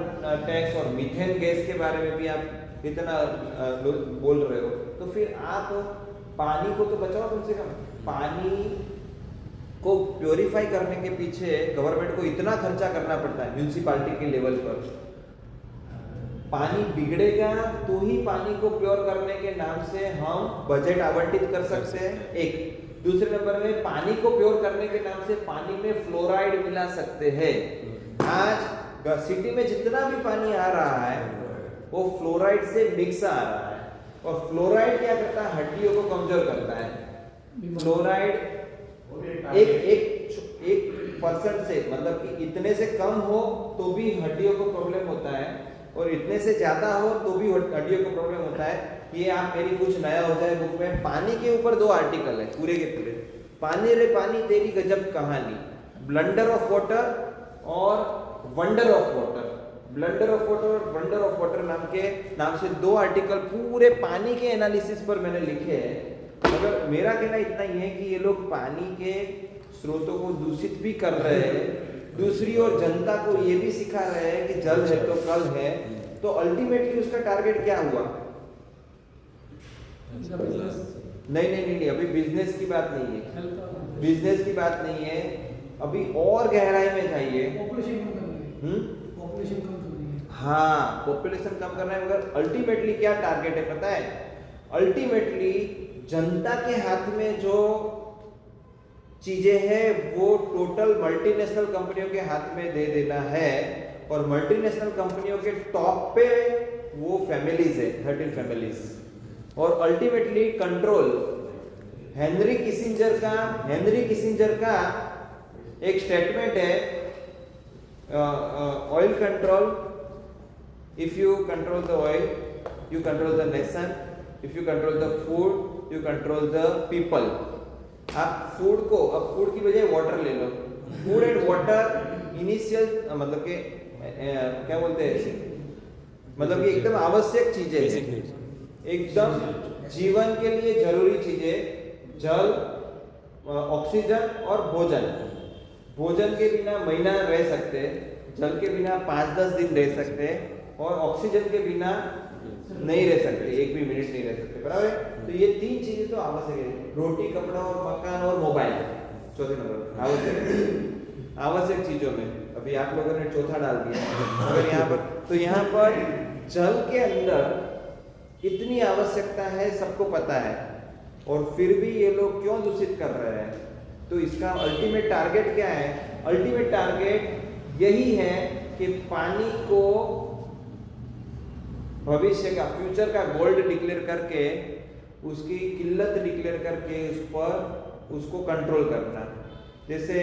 A: टैक्स और मीथेन गैस के बारे में भी आप इतना बोल रहे हो, तो फिर आप पानी को तो बचाओ कम से कम। पानी को प्योरीफाई करने के पीछे गवर्नमेंट को इतना खर्चा करना पड़ता है म्यूनिसिपालिटी के लेवल पर। पानी बिगड़ेगा तो ही पानी को प्योर करने के नाम से हम बजट आवंटित कर सकते हैं, एक। दूसरे नंबर में पानी को प्योर करने के नाम से पानी में फ्लोराइड मिला सकते हैं। आज सिटी में जितना भी पानी आ रहा है वो फ्लोराइड से मिक्स आ रहा है, और फ्लोराइड क्या करता है? हड्डियों को कमजोर करता है। फ्लोराइड एक परसेंट से, मतलब कि इतने से कम हो तो भी हड्डियों को प्रॉब्लम होता है, और इतने से ज्यादा हो तो भी हड्डियों को प्रॉब्लम होता है। ये आप मेरी कुछ नया हो जाए बुक में, पानी के ऊपर 2 आर्टिकल है पूरे के पूरे, पानी रे पानी तेरी गजब कहानी, ब्लंडर ऑफ वाटर और wonder of water. Blunder of water और वंडर ऑफ वाटर नाम से 2 आर्टिकल पूरे पानी के एनालिसिस पर मैंने लिखे हैं। मगर मेरा कहना इतना ही है कि ये लोग पानी के स्रोतों को दूषित भी कर रहे हैं, दूसरी ओर जनता को ये भी सिखा रहे हैं कि जल है तो कल है। तो अल्टीमेटली उसका टारगेट क्या हुआ? नहीं, अभी बिजनेस की बात नहीं है, बिजनेस की बात नहीं है, अभी और गहराई में जाइए।
B: पॉपुलेशन कम करना है, पॉपुलेशन कम करनी है।
A: हाँ, पॉपुलेशन कम करना है, मगर अल्टीमेटली क्या टारगेट है पता है? अल्टीमेटली जनता के हाथ में जो चीजें हैं वो टोटल मल्टीनेशनल कंपनियों के हाथ में दे देना है, और मल्टीनेशनल कंपनियों के टॉप पे वो फैमिलीज है, 13 फैमिलीज, और अल्टीमेटली कंट्रोल। हेनरी किसिंजर का एक स्टेटमेंट है, oil control, if you control the oil you control the nation, if you control the food you control the people. आप फूड की बजाय वाटर ले लो, फूड एंड वाटर इनिशियल, मतलब के क्या बोलते हैं, मतलब कि एकदम आवश्यक चीजें हैं, एकदम जीवन के लिए जरूरी चीजें, जल, ऑक्सीजन और भोजन। भोजन के बिना महीना रह सकते, जल के बिना 5-10 दिन रह सकते, और ऑक्सीजन के बिना नहीं रह सकते, 1 भी मिनट नहीं रह सकते, बराबर है। तो ये 3 चीजें तो आवश्यक है, रोटी, कपड़ा और मकान और मोबाइल। चौथे नंबर आवश्यक आवश्यक चीजों में अभी आप लोगों ने चौथा डाल दिया। अगर यहाँ पर तो यहाँ पर जल के अंदर इतनी आवश्यकता है, सबको पता है, और फिर भी ये लोग क्यों दूषित कर रहे हैं? तो इसका अल्टीमेट टारगेट क्या है? अल्टीमेट टारगेट यही है कि पानी को भविष्य का, फ्यूचर का गोल्ड डिक्लेयर करके, उसकी किल्लत डिक्लेयर करके उस पर उसको कंट्रोल करना। जैसे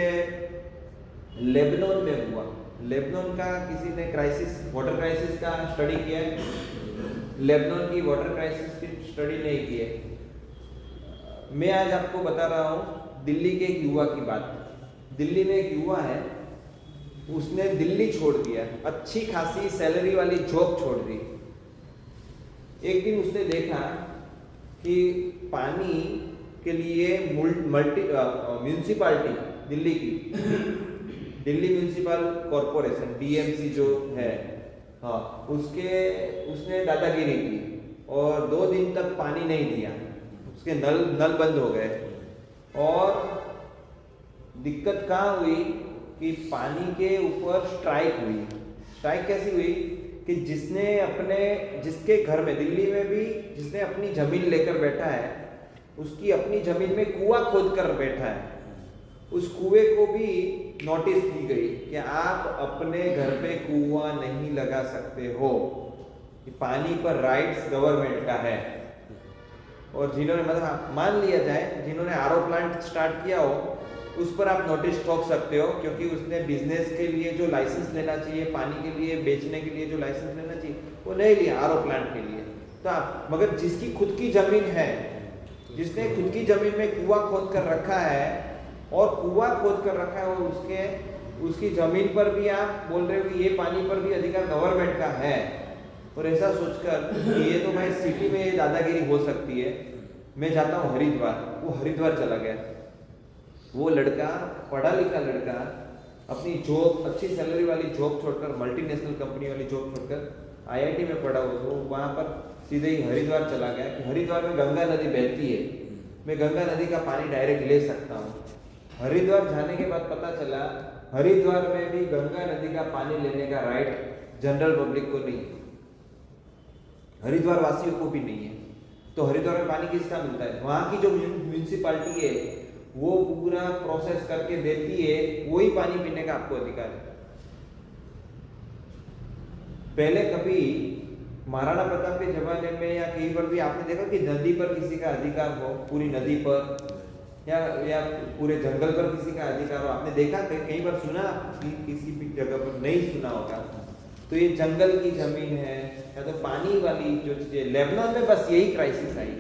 A: लेबनान में हुआ, लेबनान का किसी ने क्राइसिस, वाटर क्राइसिस का स्टडी किया है? लेबनान की वाटर क्राइसिस की स्टडी नहीं की है। मैं आज आपको बता रहा हूँ दिल्ली के एक युवा की बात। दिल्ली में एक युवा है, उसने दिल्ली छोड़ दिया, अच्छी खासी सैलरी वाली जॉब छोड़ दी। एक दिन उसने देखा कि पानी के लिए म्यूनसिपालिटी दिल्ली की, दिल्ली म्यूनसिपल कॉरपोरेशन डीएमसी जो है, हाँ, उसने दादागिरी की और 2 दिन तक पानी नहीं दिया, उसके नल बंद हो गए। और दिक्कत कहाँ हुई कि पानी के ऊपर स्ट्राइक हुई। स्ट्राइक कैसी हुई कि जिसके घर में, दिल्ली में भी जिसने अपनी जमीन लेकर बैठा है, उसकी अपनी जमीन में कुआं खोद कर बैठा है, उस कुएं को भी नोटिस दी गई कि आप अपने घर पे कुआं नहीं लगा सकते हो, कि पानी पर राइट्स गवर्नमेंट का है। और जिन्होंने, मतलब मान लिया जाए जिन्होंने आरओ प्लांट स्टार्ट किया हो, उस पर आप नोटिस ठोक सकते हो, क्योंकि उसने बिजनेस के लिए जो लाइसेंस लेना चाहिए, पानी के लिए बेचने के लिए जो लाइसेंस लेना चाहिए, वो नहीं लिया आरओ प्लांट के लिए। तो आप, मगर जिसकी खुद की जमीन है, जिसने खुद की जमीन में कुआं खोद कर रखा है, और कुआं खोद कर रखा है, और उसकी जमीन पर भी आप बोल रहे हो कि ये पानी पर भी अधिकार गवर्नमेंट का है, और ऐसा सोचकर कि ये तो भाई सिटी में ये दादागिरी हो सकती है, मैं जाता हूँ हरिद्वार। वो हरिद्वार चला गया। वो लड़का, पढ़ा लिखा लड़का, अपनी जॉब, अच्छी सैलरी वाली जॉब छोड़कर, मल्टीनेशनल कंपनी वाली जॉब छोड़कर आईआईटी में पढ़ा हुआ, तो वहाँ पर सीधे ही हरिद्वार चला गया कि हरिद्वार में गंगा नदी बहती है, मैं गंगा नदी का पानी डायरेक्ट ले सकता हूँ। हरिद्वार जाने के बाद पता चला हरिद्वार में भी गंगा नदी का पानी लेने का राइट जनरल पब्लिक को नहीं है, हरिद्वार वासियों को भी नहीं है। तो हरिद्वार में पानी किसका मिलता है? वहाँ की जो म्यूनसिपालिटी है वो पूरा प्रोसेस करके देती है, वही पानी पीने का आपको अधिकार है। पहले कभी महाराणा प्रताप के जमाने में या कहीं पर भी आपने देखा कि नदी पर किसी का अधिकार हो, पूरी नदी पर या पूरे जंगल पर किसी का अधिकार हो? आपने देखा कहीं पर सुना? किसी भी जगह पर नहीं सुना होगा। तो ये जंगल की जमीन है या तो पानी वाली जो चीजें, लेबनान में बस यही क्राइसिस आई।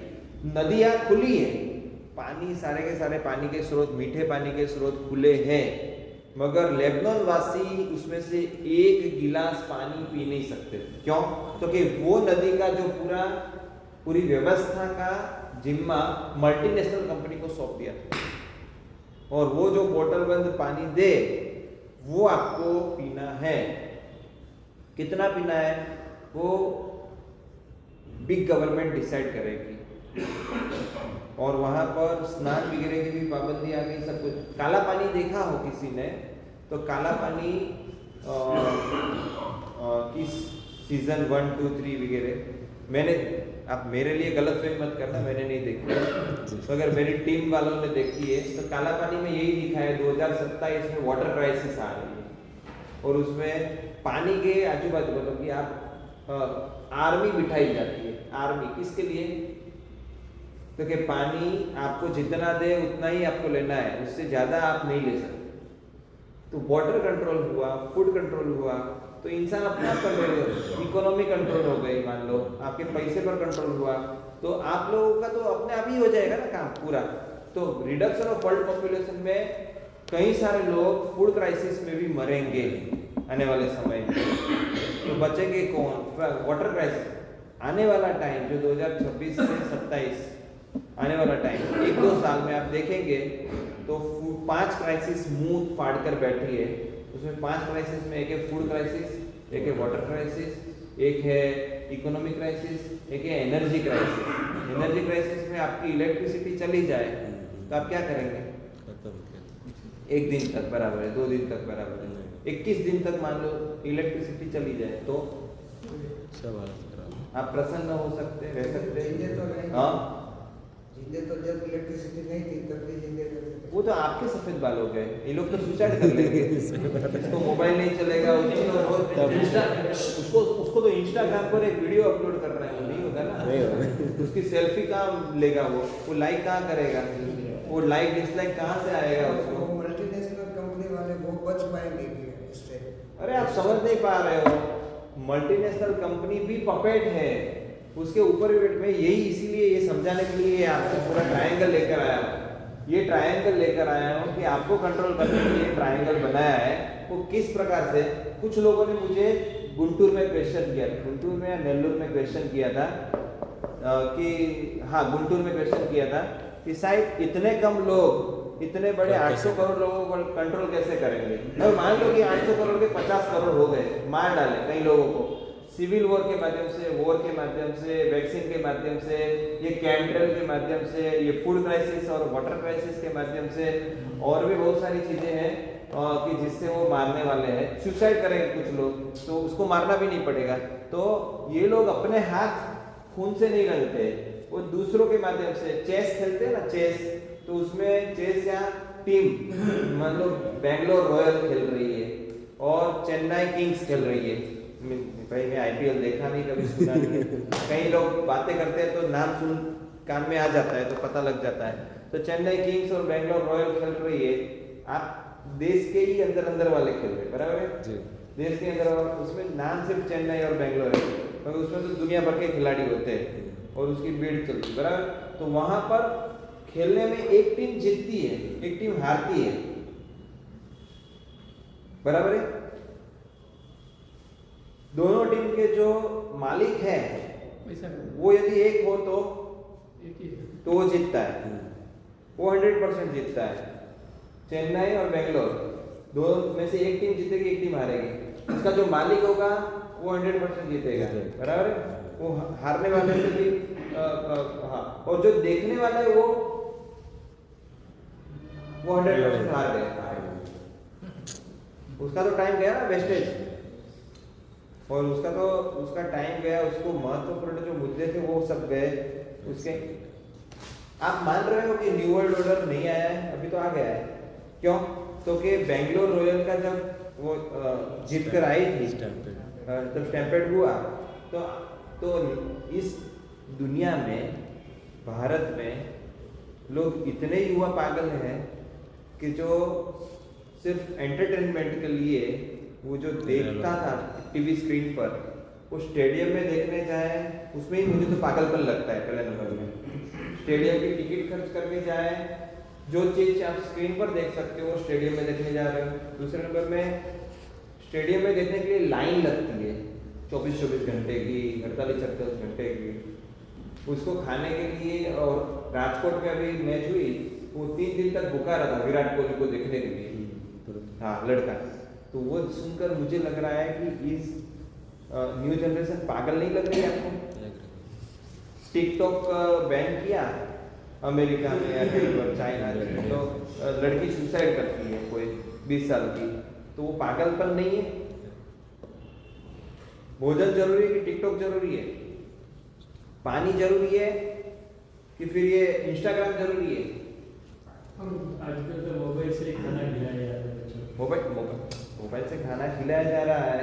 A: नदियां खुली है, पानी, सारे के सारे पानी के स्रोत, मीठे पानी के स्रोत खुले हैं, मगर लेबनान वासी उसमें से एक गिलास पानी पी नहीं सकते। क्यों? क्योंकि वो नदी का जो पूरी व्यवस्था का जिम्मा मल्टीनेशनल कंपनी को सौंप दिया, और वो जो बोतल बंद पानी दे वो आपको पीना है। कितना पीना है वो बिग गवर्नमेंट डिसाइड करेगी। और वहाँ पर स्नान वगैरह की भी पाबंदी आ गई, सब कुछ। काला पानी देखा हो किसी ने? तो काला पानी किस सीजन 1, 2, 3 वगैरह, मैंने, आप मेरे लिए गलत फहमी मत करना, मैंने नहीं देखी, तो अगर मेरी टीम वालों ने देखी है तो काला पानी में यही लिखा है 2027 में वाटर क्राइसिस आ रही है, और उसमें पानी के आजू बाजू, मतलब कि आप आर्मी बिठाई जाती है। आर्मी किसके लिए? क्योंकि पानी आपको जितना दे उतना ही आपको लेना है, उससे ज़्यादा आप नहीं ले सकते। तो वाटर कंट्रोल हुआ, फूड कंट्रोल हुआ, तो इंसान अपना कंट्रोल, इकोनॉमी कंट्रोल हो गई, मान लो आपके पैसे पर कंट्रोल हुआ, तो आप लोगों का तो अपने आप ही हो जाएगा ना काम पूरा। तो रिडक्शन ऑफ वर्ल्ड पॉपुलेशन में कई सारे लोग फूड क्राइसिस में भी मरेंगे आने वाले समय में, तो बचेंगे कौन? वाटर क्राइसिस आने वाला टाइम जो 2026 से 27 आने वाला टाइम, 1-2 साल में आप देखेंगे तो 5 क्राइसिस मुंह फाड़ कर बैठी है। उसमें 5 क्राइसिस में एक है फूड क्राइसिस, एक है वाटर क्राइसिस, एक है इकोनॉमिक क्राइसिस, एक है एनर्जी क्राइसिस। एनर्जी क्राइसिस में आपकी इलेक्ट्रिसिटी चली जाए तो आप क्या करेंगे? 1 दिन तक बराबर है, 2 दिन तक बराबर है, 21 दिन तक मान लो इलेक्ट्रिसिटी चली जाए तो
C: सब हालत खराब।
A: आप प्रसन्न हो सकते, रह सकते
D: जिंदे तो
A: हैं?
D: नहीं।
A: हाँ,
D: जिंदे तो जब इलेक्ट्रिसिटी नहीं थी तब भी जिंदे करते थे।
A: वो तो आपके सफेद बाल हो गए, ये लोग तो सुसाइड कर लेंगे। इसको मोबाइल नहीं चलेगा, उसको उसको तो इंस्टाग्राम पर एक वीडियो अपलोड कर रहा है, वो नहीं होगा
C: नहीं
A: ना।
C: होगा।
A: उसकी सेल्फी कहाँ लेगा, वो लाइक कहाँ करेगा, वो लाइक डिसलाइक कहाँ से आएगा उसको?
D: वो मल्टीनेशनल कंपनी वाले वो बच पाएंगे कि इससे?
A: अरे आप समझ नहीं पा रहे हो, मल्टीनेशनल कंपनी भी पपेट है उसके ऊपर में। यही इसीलिए ये समझाने के लिए आपको पूरा ट्रायंगल लेकर आया हूँ, ये ट्रायंगल लेकर आया हूँ कि आपको कंट्रोल करने के लिए ट्रायंगल बनाया है। वो किस प्रकार से, कुछ लोगों ने मुझे गुंटूर में क्वेश्चन किया था, गुंटूर में या नेल्लूर में क्वेश्चन किया था कि हाँ गुंटूर में क्वेश्चन किया था कि साहब इतने कम लोग इतने बड़े 800 करोड़ लोगों को कंट्रोल कैसे करेंगे? और मान लो कि 800 करोड़ के 50 करोड़ हो गए, मार डाले कई लोगों को सिविल वॉर के माध्यम से, वॉर के माध्यम से, वैक्सीन के माध्यम से, ये कैंट्रेल के माध्यम से, ये फूड क्राइसिस और वाटर क्राइसिस के माध्यम से, और भी बहुत सारी चीज़ें हैं कि जिससे वो मारने वाले हैं। सुसाइड करेंगे कुछ लोग तो उसको मारना भी नहीं पड़ेगा। तो ये लोग अपने हाथ खून से नहीं रंगते, वो दूसरों के माध्यम से चेस खेलते हैं ना, चेस, तो उसमें चेस या टीम मान लो बेंगलोर रॉयल खेल रही है और चेन्नई किंग्स खेल रही है। भाई मैं आईपीएल देखा नहीं, कभी सुना नहीं है। कई लोग बातें करते हैं तो नाम सुन कान में आ जाता है तो पता लग जाता है। तो चेन्नई किंग्स और बेंगलोर रॉयल खेल रही है, आप देश के ही अंदर अंदर वाले खेल रहे हैं, बराबर है
C: जी।
A: देश के अंदर, उसमें नाम सिर्फ चेन्नई और बेंगलोर है, मगर उसमें तो दुनिया भर के खिलाड़ी होते हैं और उसकी भीड़ चलती है, बराबर। तो वहां पर खेलने में एक टीम जीतती है, एक टीम हारती है, बराबर है। दोनों टीम के जो मालिक है
B: पैसा
A: वो यदि एक हो तो
B: एक ही है।
A: वो जीतता है, वो 100% जीतता है। चेन्नई और बेंगलोर दोनों में से एक टीम जीतेगी, एक टीम हारेगी। उसका जो मालिक होगा वो 100% जीतेगा, बराबर है। वो हारने वाले से भी हाँ, और जो देखने वाला है वो 100% हार गया, उसका तो टाइम गया ना, वेस्टेज, और उसका टाइम गया, उसको महत्वपूर्ण जो मुद्दे थे वो सब गए उसके। आप मान रहे हो कि न्यू वर्ल्ड ऑर्डर नहीं आया है? अभी तो आ गया है। क्यों? तो कि बेंगलोर रॉयल का जब वो जीत कर आई थी, जब स्टैम्पेड हुआ, तो इस दुनिया में, भारत में लोग इतने युवा पागल हैं कि जो सिर्फ एंटरटेनमेंट के लिए वो जो देखता था टीवी स्क्रीन पर, वो स्टेडियम में देखने जाए, उसमें ही मुझे तो पागलपन लगता है। पहले नंबर में स्टेडियम की टिकट खर्च करके जाए, जो चीज़ आप स्क्रीन पर देख सकते हो स्टेडियम में देखने जा रहे हो। दूसरे नंबर में स्टेडियम में देखने के लिए लाइन लगती है 24-24 घंटे की, 48-48 घंटे की। उसको खाने के लिए, और राजकोट में अभी मैच हुई, वो 3 दिन तक भूखा रहा था विराट कोहली को देखने के लिए, हाँ लड़का। तो वो सुनकर मुझे लग रहा है कि इस न्यू जनरेशन पागल नहीं लग रही है आपको? टिकटॉक बैन किया अमेरिका में या कहीं पर, चाइना में, तो लड़की सुसाइड करती है कोई 20 साल की, तो वो पागलपन नहीं है? भोजन जरूरी है कि टिकटॉक जरूरी है? पानी जरूरी है कि फिर ये इंस्टाग्राम जरूरी है?
E: आजकल तो मोबाइल से ही खाना खिलाया जाता है बच्चों को।
A: मोबाइल से खाना खिलाया जा रहा है,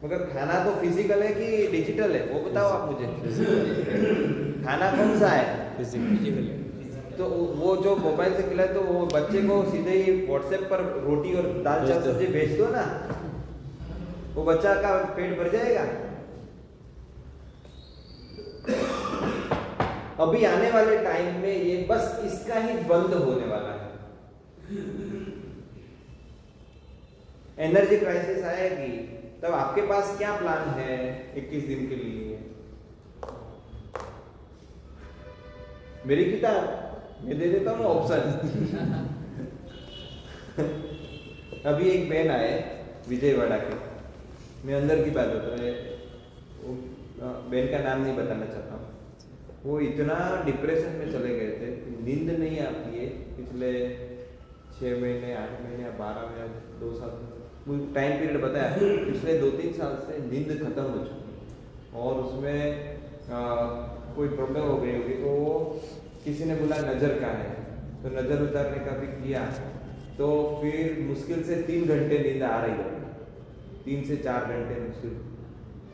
A: मगर खाना तो फिजिकल है कि डिजिटल है, वो बताओ आप मुझे। खाना कौन सा है?
C: फिजिकल।
A: तो वो जो मोबाइल से खिलाए, तो वो बच्चे को सीधे ही व्हाट्सएप पर रोटी और दाल चावल सब्जी भेज दो ना, वो बच्चा का पेट भर जाएगा। अभी आने वाले टाइम में ये बस इसका ही बंद होने वाला है। एनर्जी क्राइसिस आएगी, तब आपके पास क्या प्लान है 21 दिन के लिए? मेरी किताब मैं दे देता हूँ ऑप्शन। अभी एक बहन आए विजयवाड़ा के, मैं अंदर की बात होता है, बहन का नाम नहीं बताना चाहता हूँ। वो इतना डिप्रेशन में चले गए थे कि नींद नहीं आती है पिछले 6 महीने 8 महीने या 12 महीने 2 साल कोई टाइम पीरियड बताया, पिछले 2-3 साल से नींद खत्म हो चुकी और उसमें कोई प्रॉब्लम हो गई होगी। तो वो किसी ने बोला नज़र का है, तो नज़र उतारने का भी किया, तो फिर मुश्किल से 3 घंटे नींद आ रही है, 3 से 4 घंटे मुश्किल,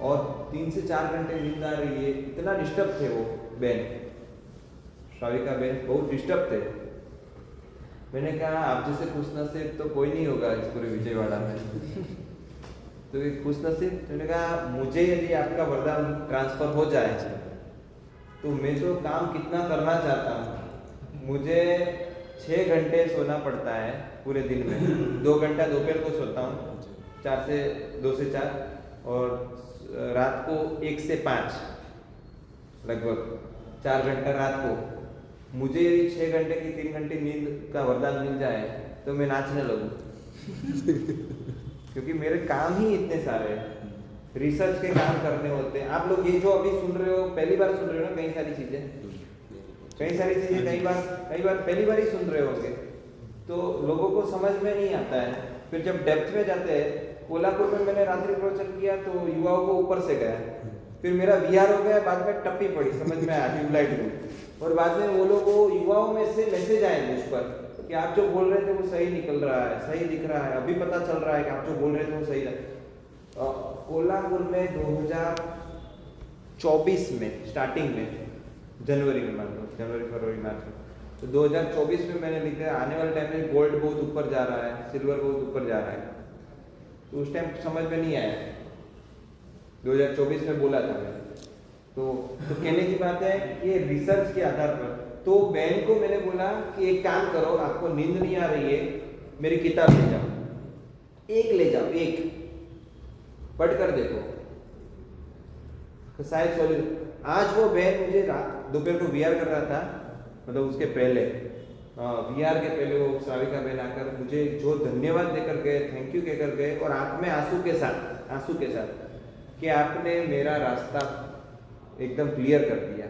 A: और 3 से 4 घंटे नींद आ रही है। इतना डिस्टर्ब थे वो बहन, श्राविका बहन बहुत डिस्टर्ब थे। मैंने कहा आप जैसे खुशनसीब तो कोई नहीं होगा इस पूरे विजयवाड़ा में। तो ये खुशनसीब, मैंने कहा मुझे यदि आपका वरदान ट्रांसफर हो जाए तो मैं तो काम कितना करना चाहता हूँ। मुझे 6 घंटे सोना पड़ता है पूरे दिन में, 2 घंटा दोपहर को सोता हूँ, 2 से 4, और रात को 1 से 5 लगभग 4 घंटा रात को। मुझे यदि 6 घंटे की 3 घंटे नींद का वरदान मिल जाए तो मैं नाचने लगूँ। क्योंकि मेरे काम ही इतने सारे हैं, रिसर्च के काम करने होते हैं। आप लोग ये जो अभी सुन रहे हो पहली बार सुन रहे हो ना, कई सारी चीज़ें कई बार पहली बार ही सुन रहे होंगे, तो लोगों को समझ में नहीं आता है। फिर जब डेप्थ में जाते हैं, कोल्हापुर में मैंने रात्रि प्रवचन किया तो युवाओं को ऊपर से गया, फिर मेरा विहार हो गया, बाद में टप्पी पड़ी, समझ में आया ट्यूबलाइट में, और बाद में वो लोग युवाओं में से मैसेज आए मुझ पर कि आप जो बोल रहे थे वो सही निकल रहा है, सही दिख रहा है, अभी पता चल रहा है कि आप जो बोल रहे थे वो सही है। कोल्हापुर में 2024 में स्टार्टिंग में, जनवरी में, मान लो जनवरी फरवरी मार्च में, तो 2024 में मैंने लिखा आने वाले टाइम में गोल्ड बहुत ऊपर जा रहा है, सिल्वर बहुत ऊपर जा रहा है। तो उस टाइम समझ में नहीं आया, 2024 में बोला था मैंने। तो कहने की बात है कि रिसर्च के आधार पर, तो बहन को मैंने बोला कि एक काम करो, आपको नींद नहीं आ रही है, मेरी किताब ले जाओ, एक ले जाओ, एक पढ़ कर देखो तो शायद सॉल्यूशन। आज वो बहन मुझे दोपहर को वीआर कर रहा था, मतलब उसके पहले वीआर के पहले वो श्राविका बहन आकर मुझे जो धन्यवाद देकर गए, थैंक यू कहकर गए, और आंख में आंसू के साथ कि आपने मेरा रास्ता एकदम क्लियर कर दिया।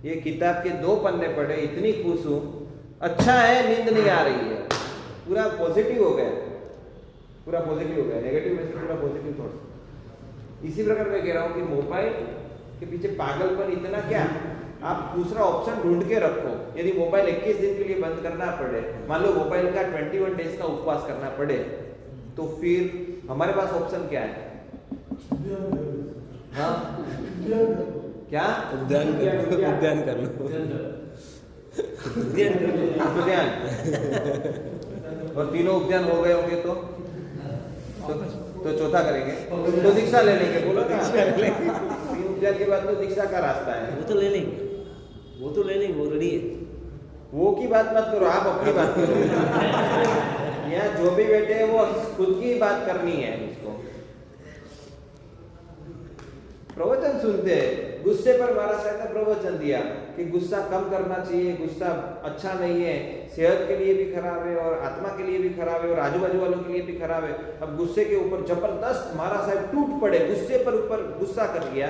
A: ये किताब के 2 पन्ने पढ़े, इतनी खुश हूँ, अच्छा है नींद नहीं आ रही है, पूरा पॉजिटिव हो गया, नेगेटिव में से पूरा पॉजिटिव थॉट्स। इसी प्रकार मैं कह रहा हूँ कि मोबाइल के पीछे पागलपन इतना क्या, आप दूसरा ऑप्शन ढूंढ के रखो। यदि मोबाइल 21 दिन के लिए बंद करना पड़े, मान लो मोबाइल का 21 डेज का उपवास करना पड़े, तो फिर हमारे पास ऑप्शन क्या है? हाँ क्या?
C: उद्यान कर लो।
A: उद्यान और तीनों उद्यान हो गए होंगे तो चौथा करेंगे, तो दीक्षा ले लेंगे। बोलो ना, 3 उद्यान के बाद तो दीक्षा का रास्ता है,
C: वो तो ले लेंगे, वो रेडी है।
A: वो की बात मत करो, आप अपनी बात करो। यहाँ जो भी बैठे हैं वो खुद की बात करनी है। उसको प्रवचन सुनते हैं, गुस्से पर महाराज साहब ने प्रवचन दिया कि गुस्सा कम करना चाहिए, गुस्सा अच्छा नहीं है, सेहत के लिए भी खराब है और आत्मा के लिए भी खराब है और आजू बाजू वालों के लिए भी खराब है। अब गुस्से के ऊपर जबरदस्त महाराज साहब टूट पड़े, गुस्से पर ऊपर गुस्सा कर दिया,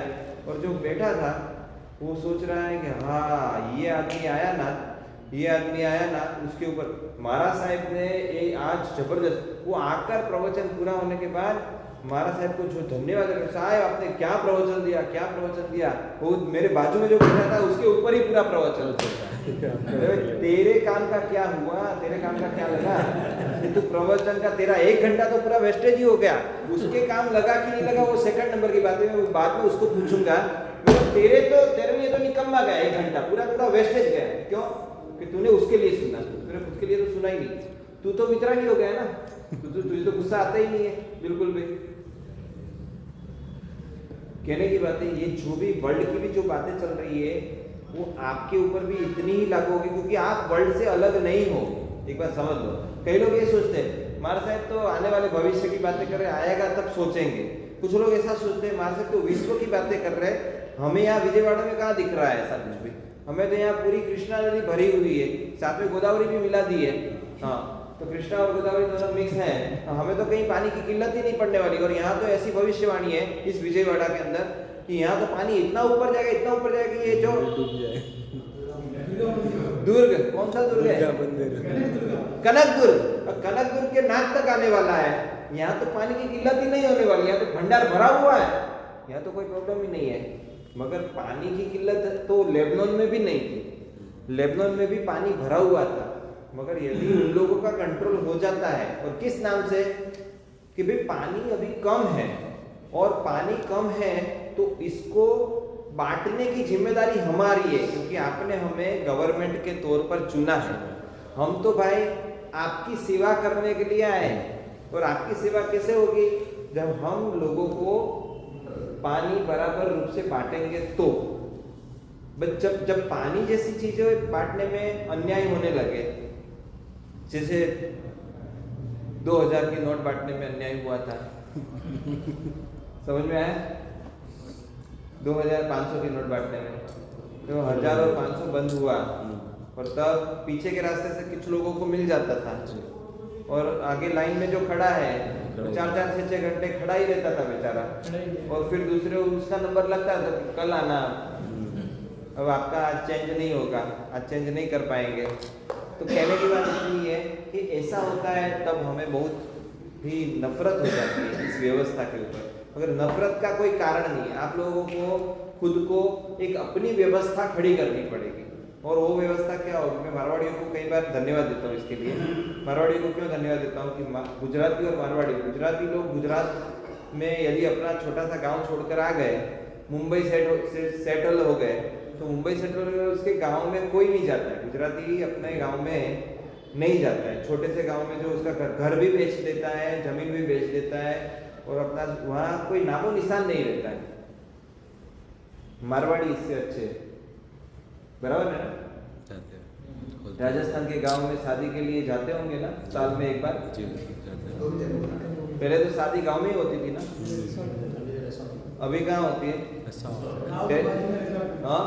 A: और जो बैठा था वो सोच रहा है कि हाँ ये आदमी आया ना, उसके ऊपर महाराज साहब ने आज जबरदस्त, वो आकर प्रवचन पूरा होने के बाद महाराज साहब को जो धन्यवाद, साहब आपने क्या प्रवचन दिया। वो मेरे बाजू में जो बैठा था उसके ऊपर ही पूरा प्रवचन। तेरे काम का क्या हुआ, तेरे काम का क्या लगा कि तू प्रवचन का, तेरा 1 घंटा तो पूरा वेस्टेज ही हो गया। उसके काम लगा कि नहीं लगा वो सेकंड नंबर की बात है, मैं बाद में उसको पूछूंगा। तेरे लिए तो निकम्मा गया 1 घंटा, पूरा वेस्टेज गया। क्यों? कि तूने उसके लिए सुना, तूने खुद के लिए तो सुना ही नहीं। तू तो वितरागी हो गया ना, तुझे तो गुस्सा आता ही नहीं है बिल्कुल भी। कहने की बात है, ये जो भी वर्ल्ड की भी जो बातें चल रही है वो आपके ऊपर भी इतनी ही लागू होगी, क्योंकि आप वर्ल्ड से अलग नहीं हो। एक बात समझ लो, कई लोग ये सोचते हैं महाराज साहब तो आने वाले भविष्य की बातें कर रहे, आएगा तब सोचेंगे। कुछ लोग ऐसा सोचते हैं महाराज साहब तो विश्व की बातें कर रहे हैं, हमें यहाँ विजयवाड़ा में कहाँ दिख रहा है ऐसा कुछ भी। हमें तो यहाँ पूरी कृष्णा नदी भरी हुई है, साथ में गोदावरी भी मिला दी है। हाँ, तो कृष्णा और गोदावरी दोनों मिक्स है, हमें तो कहीं पानी की किल्लत ही नहीं पड़ने वाली। और यहाँ तो ऐसी भविष्यवाणी है इस विजयवाड़ा के अंदर कि यहाँ तो पानी इतना ऊपर जाएगा कि ये जो दुर्ग, कौन सा दुर्ग है? कनक दुर्ग। कनक दुर्ग के नाक तक आने वाला है, यहाँ तो पानी की किल्लत ही नहीं होने वाली, यहाँ तो भंडार भरा हुआ है, यहाँ तो कोई प्रॉब्लम ही नहीं है। मगर पानी की किल्लत तो लेबनान में भी नहीं थी, लेबनान में भी पानी भरा हुआ था। मगर यदि उन लोगों का कंट्रोल हो जाता है, और किस नाम से कि भाई पानी अभी कम है और पानी कम है तो इसको बांटने की जिम्मेदारी हमारी है, क्योंकि आपने हमें गवर्नमेंट के तौर पर चुना है। हम तो भाई आपकी सेवा करने के लिए आए हैं, और आपकी सेवा कैसे होगी जब हम लोगों को पानी बराबर रूप से बांटेंगे तो। बट जब पानी जैसी चीजें बांटने में अन्याय होने लगे, जैसे 2000 की नोट बांटने में अन्याय हुआ था, समझ में आया? 2500 की नोट बांटने में तो 1000 और 500 बंद हुआ, और तब पीछे के रास्ते से कुछ लोगों को मिल जाता था, और आगे लाइन में जो खड़ा है 4-4, 6-6 घंटे खड़ा ही रहता था बेचारा, और फिर दूसरे उसका नंबर लगता था कि कल आना, अब आपका आज चेंज नहीं होगा, आज चेंज नहीं कर पाएंगे। तो कहने की बात यही है कि ऐसा होता है, तब हमें बहुत ही नफरत हो जाती है इस व्यवस्था के ऊपर। मगर नफरत का कोई कारण नहीं है, आप लोगों को खुद को एक अपनी व्यवस्था खड़ी करनी पड़ेगी। और वो व्यवस्था क्या होगी, मैं मारवाड़ियों को कई बार धन्यवाद देता हूँ इसके लिए। मारवाड़ियों को क्यों धन्यवाद देता हूँ कि गुजराती और मारवाड़ी, गुजराती लोग गुजरात में यदि अपना छोटा सा गाँव छोड़कर आ गए, मुंबई सेटल हो गए, तो मुंबई सेटल हो गए, उसके गाँव में कोई नहीं जाता है, गुजराती अपने गाँव में नहीं जाता है। छोटे से गाँव में जो उसका घर भी बेच देता है, जमीन भी बेच देता है, और अपना वहाँ कोई नामो निशान नहीं रहता है। मारवाड़ी इससे अच्छे, बराबर है ना? राजस्थान के गांव में शादी के लिए जाते होंगे ना, साल में एक बार? पहले तो शादी गांव में ही होती थी ना, अभी कहाँ होती है? हाँ,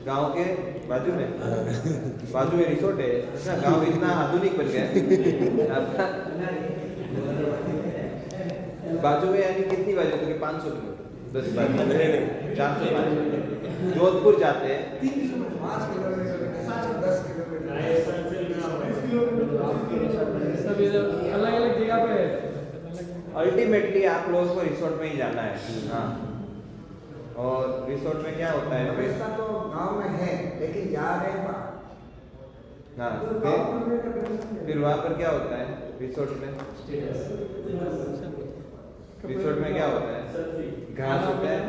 A: गांव के बाजू में बाजू में रिसोर्ट है। अच्छा, गांव इतना आधुनिक बन गया है। बाजू में यानी कितनी बाजू होती है? 500 किलोमीटर, 10 बाजू 400-500। जोधपुर जाते हैं
D: 5 किलोमीटर, 10
B: सब अलग अलग जगह पे है।
A: अल्टीमेटली आप लोगों को रिसोर्ट में ही जाना है। हाँ, और रिसोर्ट में क्या होता है?
D: व्यवस्था तो गांव में है, लेकिन जा रहे हैं वहाँ।
A: हाँ, फिर वहाँ पर क्या होता है रिसोर्ट में? रिसोर्ट में क्या होता है? घास होता है,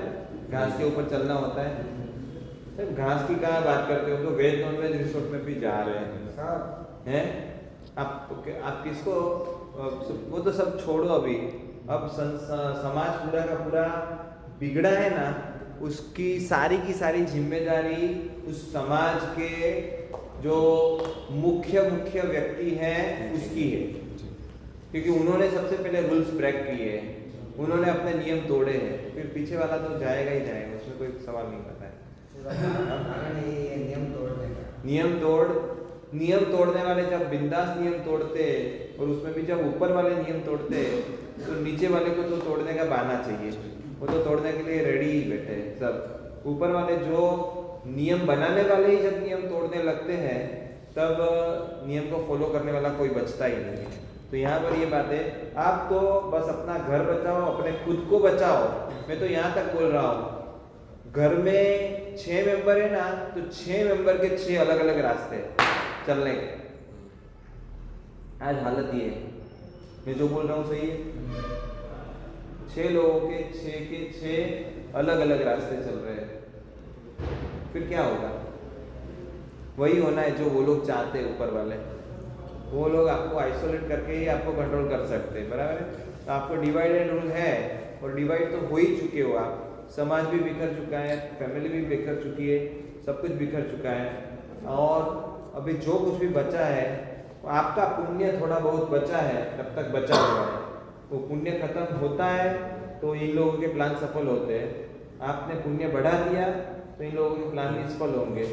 A: घास के ऊपर चलना होता है। सर घास की कहाँ बात करते हो? तो वेज नॉन वेज रिसोर्ट में भी जा रहे हैं। आप किसको, वो तो सब छोड़ो अभी। अब समाज पूरा का पूरा बिगड़ा है ना, उसकी की सारी जिम्मेदारी उस समाज के जो मुख्य व्यक्ति हैं उसकी है, क्योंकि उन्होंने सबसे पहले रूल्स ब्रेक किए हैं, उन्होंने अपने नियम तोड़े हैं। फिर पीछे वाला तो जाएगा ही जाएगा, उसमें कोई सवाल नहीं करता है। नियम तोड़ने वाले जब बिंदास नियम तोड़ते, और उसमें भी जब ऊपर वाले नियम तोड़ते, तो नीचे वाले को तो तोड़ने का बहाना चाहिए, वो तो तोड़ने के लिए रेडी ही बैठे हैं सब। ऊपर वाले जो नियम बनाने वाले ही जब नियम तोड़ने लगते हैं, तब नियम को फॉलो करने वाला कोई बचता ही नहीं है। तो यहाँ पर ये बात है, आप तो बस अपना घर बचाओ, अपने खुद को बचाओ। मैं तो यहाँ तक बोल रहा हूँ, घर में 6 मेंबर है ना, तो 6 मेंबर के 6 अलग अलग रास्ते चलने के। आज हालत ये है, मैं जो बोल रहा हूँ सही है। 6 लोगों के 6 अलग अलग रास्ते चल रहे हैं, फिर क्या होगा? वही होना है जो वो लोग चाहते हैं ऊपर वाले। वो लोग आपको आइसोलेट करके ही आपको कंट्रोल कर सकते हैं, बराबर है? तो आपको डिवाइड एंड रूल है, और डिवाइड तो हो ही चुके हो आप। समाज भी बिखर चुका है, फैमिली भी बिखर चुकी है, सब कुछ बिखर चुका है। और अभी जो कुछ भी बचा है, आपका पुण्य थोड़ा बहुत बचा है, तब तक बचा हुआ है। वो पुण्य खत्म होता है तो इन लोगों के प्लान सफल होते हैं। आपने पुण्य बढ़ा दिया तो इन लोगों के प्लान निष्फल होंगे।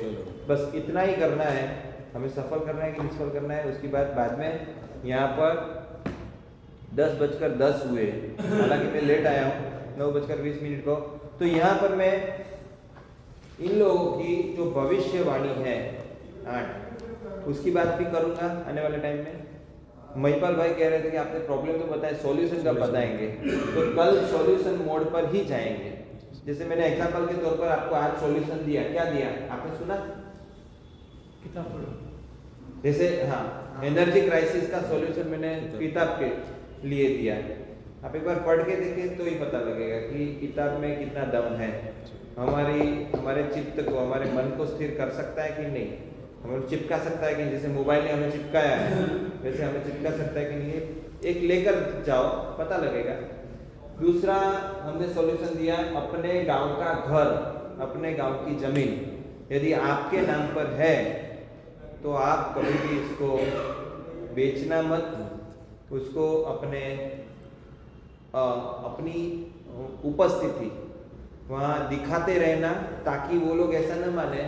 A: बस इतना ही करना है, हमें सफल करना है कि निष्फल करना है। उसकी बाद में यहाँ पर 10:10 हुए, हालांकि मैं लेट आया हूँ 9:20 को। तो यहाँ पर मैं इन लोगों की जो भविष्यवाणी है 8 उसकी बात भी करूँगा आने वाले टाइम में। महिपाल भाई कह रहे थे कि आपने प्रॉब्लम तो बताया, सॉल्यूशन कब बताएंगे, तो कल सॉल्यूशन मोड पर ही जाएंगे। जैसे मैंने एग्जांपल के तौर पर आपको आज सॉल्यूशन दिया, क्या दिया आपने सुना?
B: किताब पढ़ो।
A: जैसे हाँ, एनर्जी क्राइसिस का सॉल्यूशन मैंने किताब के लिए दिया। आप एक बार पढ़ के देखें तो ही पता लगेगा कि किताब में कितना दम है। हमारे चित्त को, हमारे मन को स्थिर कर सकता है कि नहीं, हमें चिपका सकता है कि नहीं, जैसे मोबाइल ने हमें चिपकाया है वैसे हमें चिपका सकता है कि नहीं, एक लेकर जाओ पता लगेगा। दूसरा हमने सॉल्यूशन दिया, अपने गांव का घर, अपने गांव की जमीन यदि आपके नाम पर है तो आप कभी भी इसको बेचना मत, उसको अपनी उपस्थिति वहाँ दिखाते रहना, ताकि वो लोग ऐसा न माने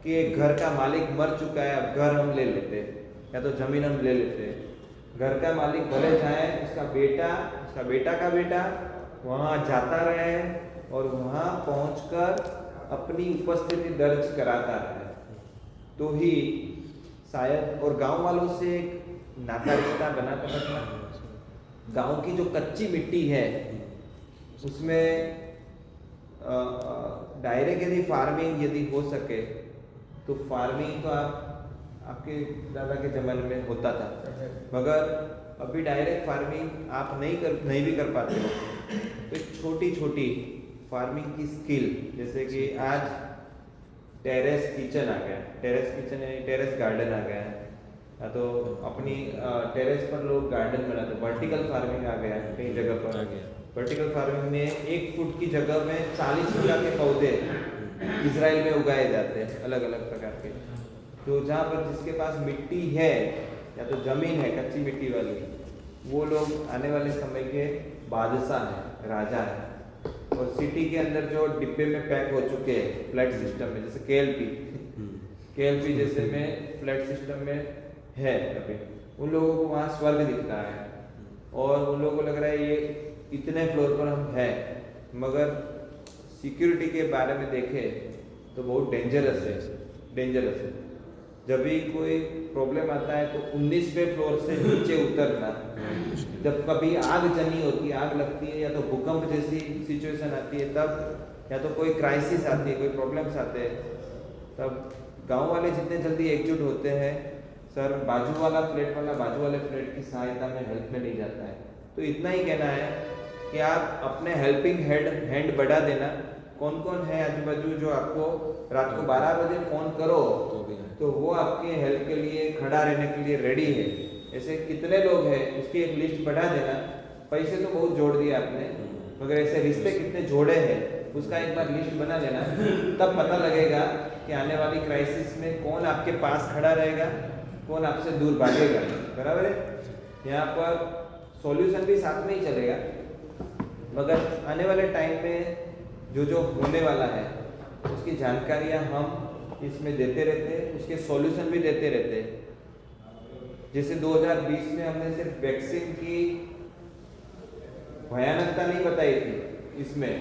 A: कि एक घर का मालिक मर चुका है, अब घर हम ले लेते या तो जमीन हम ले लेते। घर का मालिक भले जाए, उसका बेटा का बेटा वहाँ जाता रहे और वहाँ पहुंचकर अपनी उपस्थिति दर्ज कराता रहे, तो ही शायद। और गांव वालों से एक नाता रिश्ता बना कर रखना। गांव की जो कच्ची मिट्टी है उसमें डायरेक्ट यदि फार्मिंग यदि हो सके तो फार्मिंग तो आपके दादा के ज़माने में होता था, मगर अभी डायरेक्ट फार्मिंग आप नहीं भी कर पाते हो। तो छोटी छोटी फार्मिंग की स्किल, जैसे कि आज टेरेस किचन आ गया, टेरेस किचन यानी टेरेस गार्डन आ गया है, या तो अपनी टेरेस पर लोग गार्डन बनाते। वर्टिकल फार्मिंग आ गया है कई जगह पर। वर्टिकल फार्मिंग में 1 फुट की जगह में 40 प्रकार के पौधे इजराइल में उगाए जाते हैं, अलग अलग प्रकार के। तो जहाँ पर जिसके पास मिट्टी है या तो जमीन है कच्ची मिट्टी वाली, वो लोग आने वाले समय के बादशाह हैं, राजा हैं। और सिटी के अंदर जो डिब्बे में पैक हो चुके हैं फ्लैट सिस्टम में, जैसे KLP जैसे में फ्लैट सिस्टम में है अभी, उन लोगों को वहाँ स्वर्ग दिखता है और उन लोगों को लग रहा है ये इतने फ्लोर पर हम हैं, मगर सिक्योरिटी के बारे में देखें तो बहुत डेंजरस है। जब भी कोई प्रॉब्लम आता है तो 19वें फ्लोर से नीचे उतरना, जब कभी आगजनी होती है, आग लगती है या तो भूकंप जैसी सिचुएशन आती है, तब या तो कोई क्राइसिस आती है, कोई प्रॉब्लम्स आते हैं, तब गांव वाले जितने जल्दी एकजुट होते हैं, सर बाजू वाला फ्लैट की सहायता में, हेल्प में नहीं जाता है। तो इतना ही कहना है कि आप अपने हेल्पिंग हैंड बढ़ा देना। कौन कौन है आजू बाजू जो आपको रात को 12 बजे फ़ोन करो तो वो आपके हेल्प के लिए खड़ा रहने के लिए रेडी है, ऐसे कितने लोग हैं उसकी एक लिस्ट बढ़ा देना। पैसे तो बहुत जोड़ दिए आपने, मगर ऐसे रिश्ते कितने जोड़े हैं उसका एक बार लिस्ट बना लेना, तब पता लगेगा कि आने वाली क्राइसिस में कौन आपके पास खड़ा रहेगा, कौन आपसे दूर भागेगा। बराबर है, यहाँ पर सॉल्यूशन भी साथ में ही चलेगा, मगर आने वाले टाइम में जो होने वाला है उसकी जानकारियाँ हम इसमें देते रहते हैं, उसके सॉल्यूशन भी देते रहते हैं। जैसे 2020 में हमने सिर्फ वैक्सीन की भयानकता नहीं बताई थी, इसमें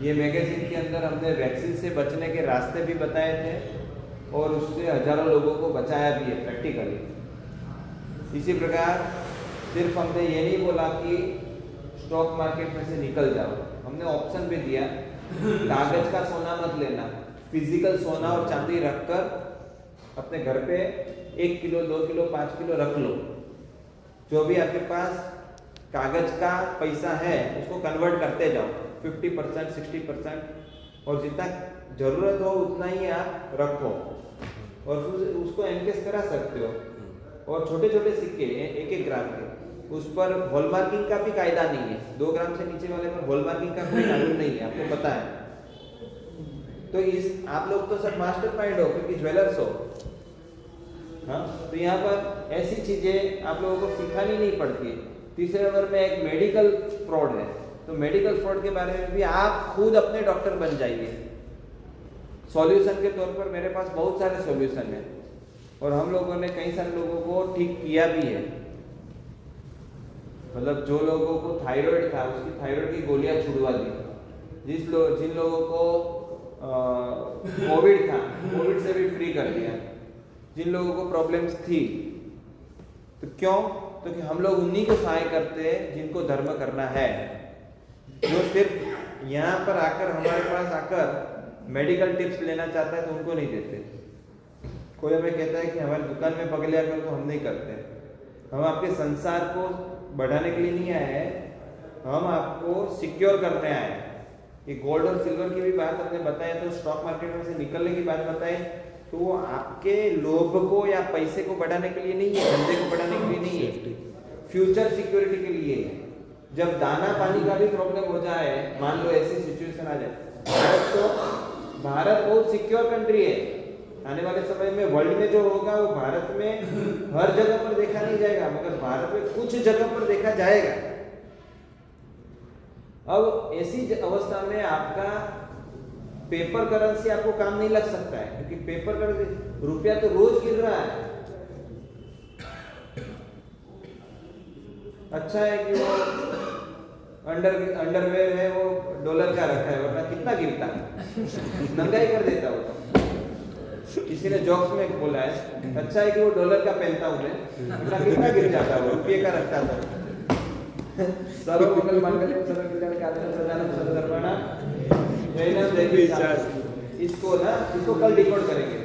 A: ये मैगजीन के अंदर हमने वैक्सीन से बचने के रास्ते भी बताए थे और उससे हजारों लोगों को बचाया भी है प्रैक्टिकली। इसी प्रकार सिर्फ हमने ये नहीं बोला कि स्टॉक मार्केट में से निकल जाओ, हमने ऑप्शन भी दिया कागज का सोना मत लेना, फिजिकल सोना और चांदी रखकर अपने घर पे 1 किलो 2 किलो 5 किलो रख लो। जो भी आपके पास कागज का पैसा है उसको कन्वर्ट करते जाओ, 50% 60%, और जितना जरूरत हो उतना ही आप रखो और फिर उसको एनकेस करा सकते हो। और छोटे छोटे सिक्के 1-1 ग्राम के, उस पर हॉलमार्किंग का भी कायदा नहीं है। 2 ग्राम से नीचे वाले पर हॉलमार्किंग का कोई कानून नहीं है, आपको पता है। तो इस आप लोग तो सब मास्टर माइंड हो क्योंकि ज्वेलर्स हो, हाँ, तो यहाँ पर ऐसी चीजें आप लोगों को सिखानी नहीं पड़ती। तीसरे नंबर में एक मेडिकल फ्रॉड है, तो मेडिकल फ्रॉड के बारे में भी आप खुद अपने डॉक्टर बन जाइए। सॉल्यूशन के तौर पर मेरे पास बहुत सारे सॉल्यूशन हैं और हम लोगों ने कई सारे लोगों को ठीक किया भी है। मतलब जो लोगों को थायराइड था उसकी थायराइड की गोलियां छुड़वा दी, जिन लोगों को कोविड था कोविड से भी फ्री कर दिया। जिन लोगों को प्रॉब्लम्स थी, तो क्यों? तो कि हम लोग उन्हीं को सहाय करते हैं जिनको धर्म करना है। जो सिर्फ यहाँ पर आकर हमारे पास आकर मेडिकल टिप्स लेना चाहता है तो उनको नहीं देते। कोई हमें कहता है कि हमारी दुकान में पग लिया करो, तो हम नहीं करते। हम आपके संसार को बढ़ाने के लिए नहीं आए हैं, हम आपको सिक्योर करने आए हैं। ये गोल्ड और सिल्वर की भी बात हमने बताई, तो स्टॉक मार्केट में से निकलने की बात बताई, तो वो आपके लोभ को या पैसे को बढ़ाने के लिए नहीं है, धंधे को बढ़ाने के लिए नहीं है, फ्यूचर सिक्योरिटी के लिए है। जब दाना पानी का भी प्रॉब्लम हो जाए, मान लो ऐसी सिचुएशन आ जाए, भारत बहुत सिक्योर कंट्री है। आने वाले समय में वर्ल्ड में जो होगा वो भारत में हर जगह पर देखा नहीं जाएगा, मगर भारत में कुछ जगह पर देखा जाएगा। अब ऐसी अवस्था में आपका पेपर करेंसी आपको काम नहीं लग सकता है, क्योंकि पेपर करेंसी रुपया तो रोज गिर रहा है। अच्छा है कि वो अंडरवेयर है वो डॉलर का रखा है, वरना कितना गिरता, नंगा ही कर देता वो। किसी ने जोक्स में बोला है, अच्छा है कि वो डॉलर का पहनता हूं मैं, वरना कितना गिर जाता वो, रुपये का रखता था। सर्व मंगल मांगल्यम सर्व कल्याण कारकम सदानंद सर्वधर्माणां जय जय। इसको कल डिकोड करेंगे।